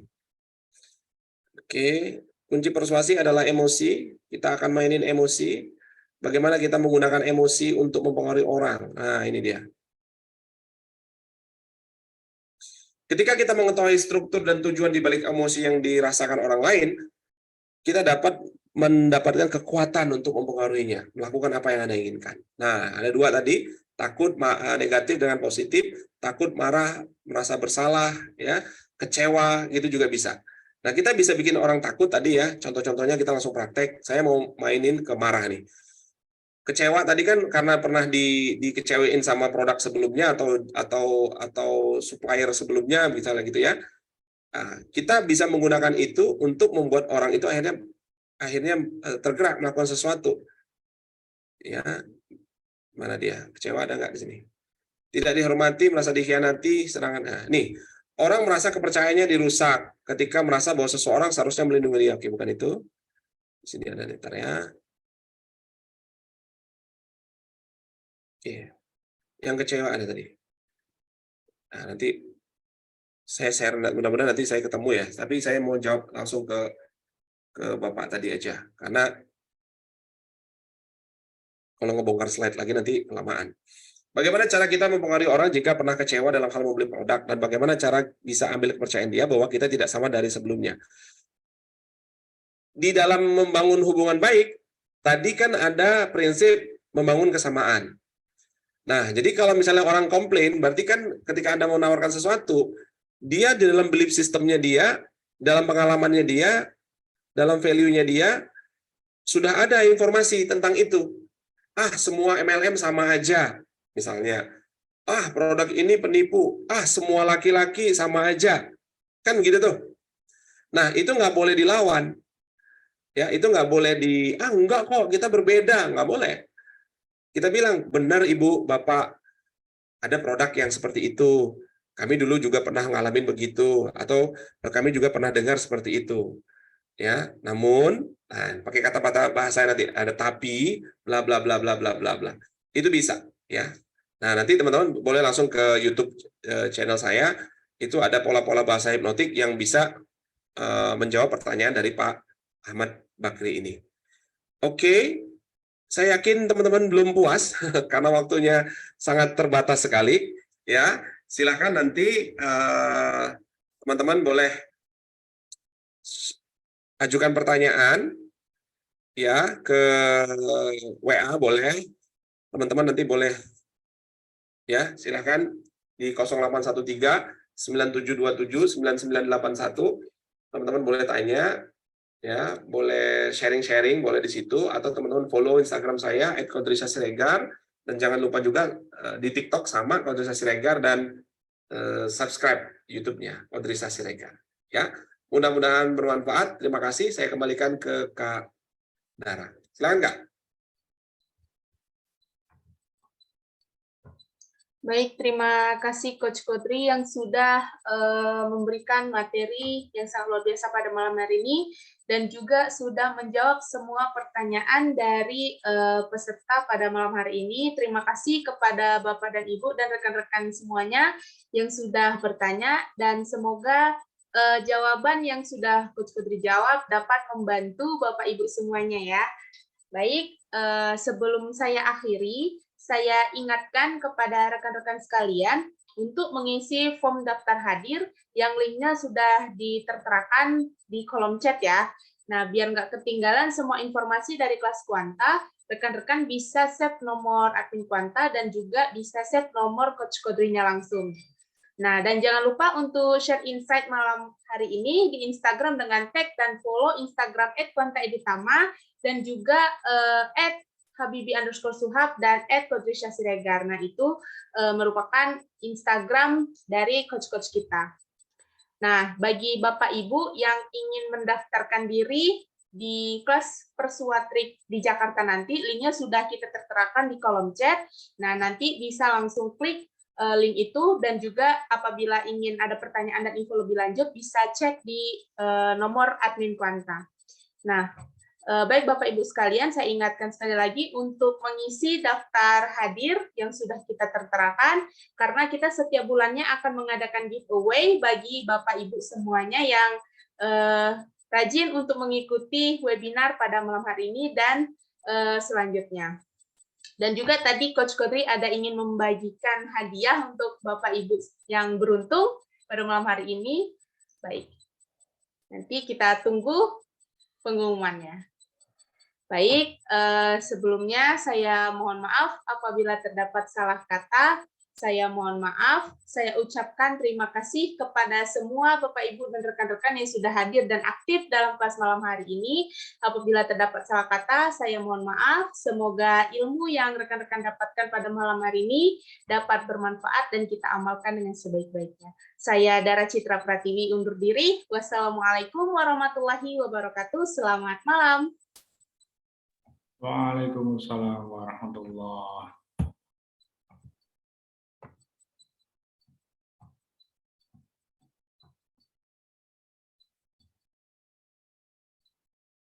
Oke, kunci persuasi adalah emosi. Kita akan mainin emosi. Bagaimana kita menggunakan emosi untuk mempengaruhi orang. Nah, ini dia. Ketika kita mengetahui struktur dan tujuan di balik emosi yang dirasakan orang lain, kita dapat mendapatkan kekuatan untuk mempengaruhinya, melakukan apa yang Anda inginkan. Nah, ada 2 tadi, takut negatif dengan positif, takut marah, merasa bersalah, ya, kecewa, gitu juga bisa. Nah, kita bisa bikin orang takut tadi ya, contoh-contohnya kita langsung praktek. Saya mau mainin ke marah nih. Kecewa tadi kan karena pernah dikecewain sama produk sebelumnya atau supplier sebelumnya misalnya gitu ya. Nah, kita bisa menggunakan itu untuk membuat orang itu akhirnya tergerak melakukan sesuatu. Ya, mana dia? Kecewa ada nggak di sini? Tidak dihormati, merasa dikhianati, serangan. Nah, nih, orang merasa kepercayaannya dirusak ketika merasa bahwa seseorang seharusnya melindungi dia. Oke, bukan itu. Di sini ada netarnya. Oke. Yang kecewa ada tadi. Nah, nanti saya share, mudah-mudahan nanti saya ketemu ya. Tapi saya mau jawab langsung ke Bapak tadi aja. Karena kalau ngebongkar slide lagi nanti kelamaan. Bagaimana cara kita mempengaruhi orang jika pernah kecewa dalam hal membeli produk, dan bagaimana cara bisa ambil kepercayaan dia bahwa kita tidak sama dari sebelumnya. Di dalam membangun hubungan baik, Tadi kan ada prinsip membangun kesamaan. Nah, jadi kalau misalnya orang komplain, berarti kan ketika Anda mau menawarkan sesuatu, dia di dalam belief sistemnya dia, dalam pengalamannya dia, dalam value-nya dia, sudah ada informasi tentang itu. Semua MLM sama aja, misalnya. Produk ini penipu. Semua laki-laki sama aja. Kan gitu tuh. Nah, itu nggak boleh dilawan. Ya, itu nggak boleh enggak kok, kita berbeda. Nggak boleh. Kita bilang, benar Ibu, Bapak, ada produk yang seperti itu. Kami dulu juga pernah ngalamin begitu. Atau kami juga pernah dengar seperti itu. Ya, namun, pakai kata-kata bahasa nanti, ada tapi, bla bla bla bla bla bla bla. Itu bisa. Ya. Nah, nanti teman-teman boleh langsung ke YouTube channel saya. Itu ada pola-pola bahasa hipnotik yang bisa menjawab pertanyaan dari Pak Ahmad Bakri ini. Oke, saya yakin teman-teman belum puas karena waktunya sangat terbatas sekali. Ya, silakan nanti teman-teman boleh ajukan pertanyaan ya ke WA boleh. Teman-teman nanti boleh ya, silakan di 0813 9727 9981. Teman-teman boleh tanya, ya, boleh sharing-sharing, boleh di situ, atau teman-teman follow Instagram saya @kodrisasiregar, dan jangan lupa juga di TikTok sama Kodrisa Siregar, dan subscribe YouTube-nya Kodrisa Siregar. Ya, mudah-mudahan bermanfaat. Terima kasih. Saya kembalikan ke Kak Dara. Silakan Kak. Baik, terima kasih Coach Kodri yang sudah memberikan materi yang sangat luar biasa pada malam hari ini, dan juga sudah menjawab semua pertanyaan dari peserta pada malam hari ini. Terima kasih kepada Bapak dan Ibu dan rekan-rekan semuanya yang sudah bertanya, dan semoga jawaban yang sudah Coach Kodri jawab dapat membantu Bapak Ibu semuanya ya. Baik, sebelum saya akhiri, saya ingatkan kepada rekan-rekan sekalian untuk mengisi form daftar hadir yang linknya sudah diterterakan di kolom chat ya. Nah, biar nggak ketinggalan semua informasi dari kelas Kuanta, rekan-rekan bisa save nomor admin Kuanta dan juga bisa save nomor Coach Kodrinya langsung. Nah, dan jangan lupa untuk share insight malam hari ini di Instagram dengan tag dan follow Instagram @kuantaeditama dan juga @habibi_suhab dan @kodrisha siregar. Nah, itu merupakan Instagram dari coach-coach kita. Nah, bagi Bapak Ibu yang ingin mendaftarkan diri di kelas Persuatrik di Jakarta nanti, linknya sudah kita terterakan di kolom chat. Nah, nanti bisa langsung klik link itu, dan juga apabila ingin ada pertanyaan dan info lebih lanjut, bisa cek di nomor admin Kuanta. Nah, baik Bapak Ibu sekalian, saya ingatkan sekali lagi untuk mengisi daftar hadir yang sudah kita terterakan, karena kita setiap bulannya akan mengadakan giveaway bagi Bapak Ibu semuanya yang rajin untuk mengikuti webinar pada malam hari ini dan selanjutnya. Dan juga tadi Coach Kodri ada ingin membagikan hadiah untuk Bapak Ibu yang beruntung pada malam hari ini. Baik, nanti kita tunggu pengumumannya. Baik, sebelumnya saya mohon maaf apabila terdapat salah kata. Saya mohon maaf. Saya ucapkan terima kasih kepada semua Bapak, Ibu, dan rekan-rekan yang sudah hadir dan aktif dalam kelas malam hari ini. Apabila terdapat salah kata, saya mohon maaf. Semoga ilmu yang rekan-rekan dapatkan pada malam hari ini dapat bermanfaat dan kita amalkan dengan sebaik-baiknya. Saya Dara Citra Pratiwi undur diri. Wassalamualaikum warahmatullahi wabarakatuh. Selamat malam. Waalaikumsalam warahmatullahi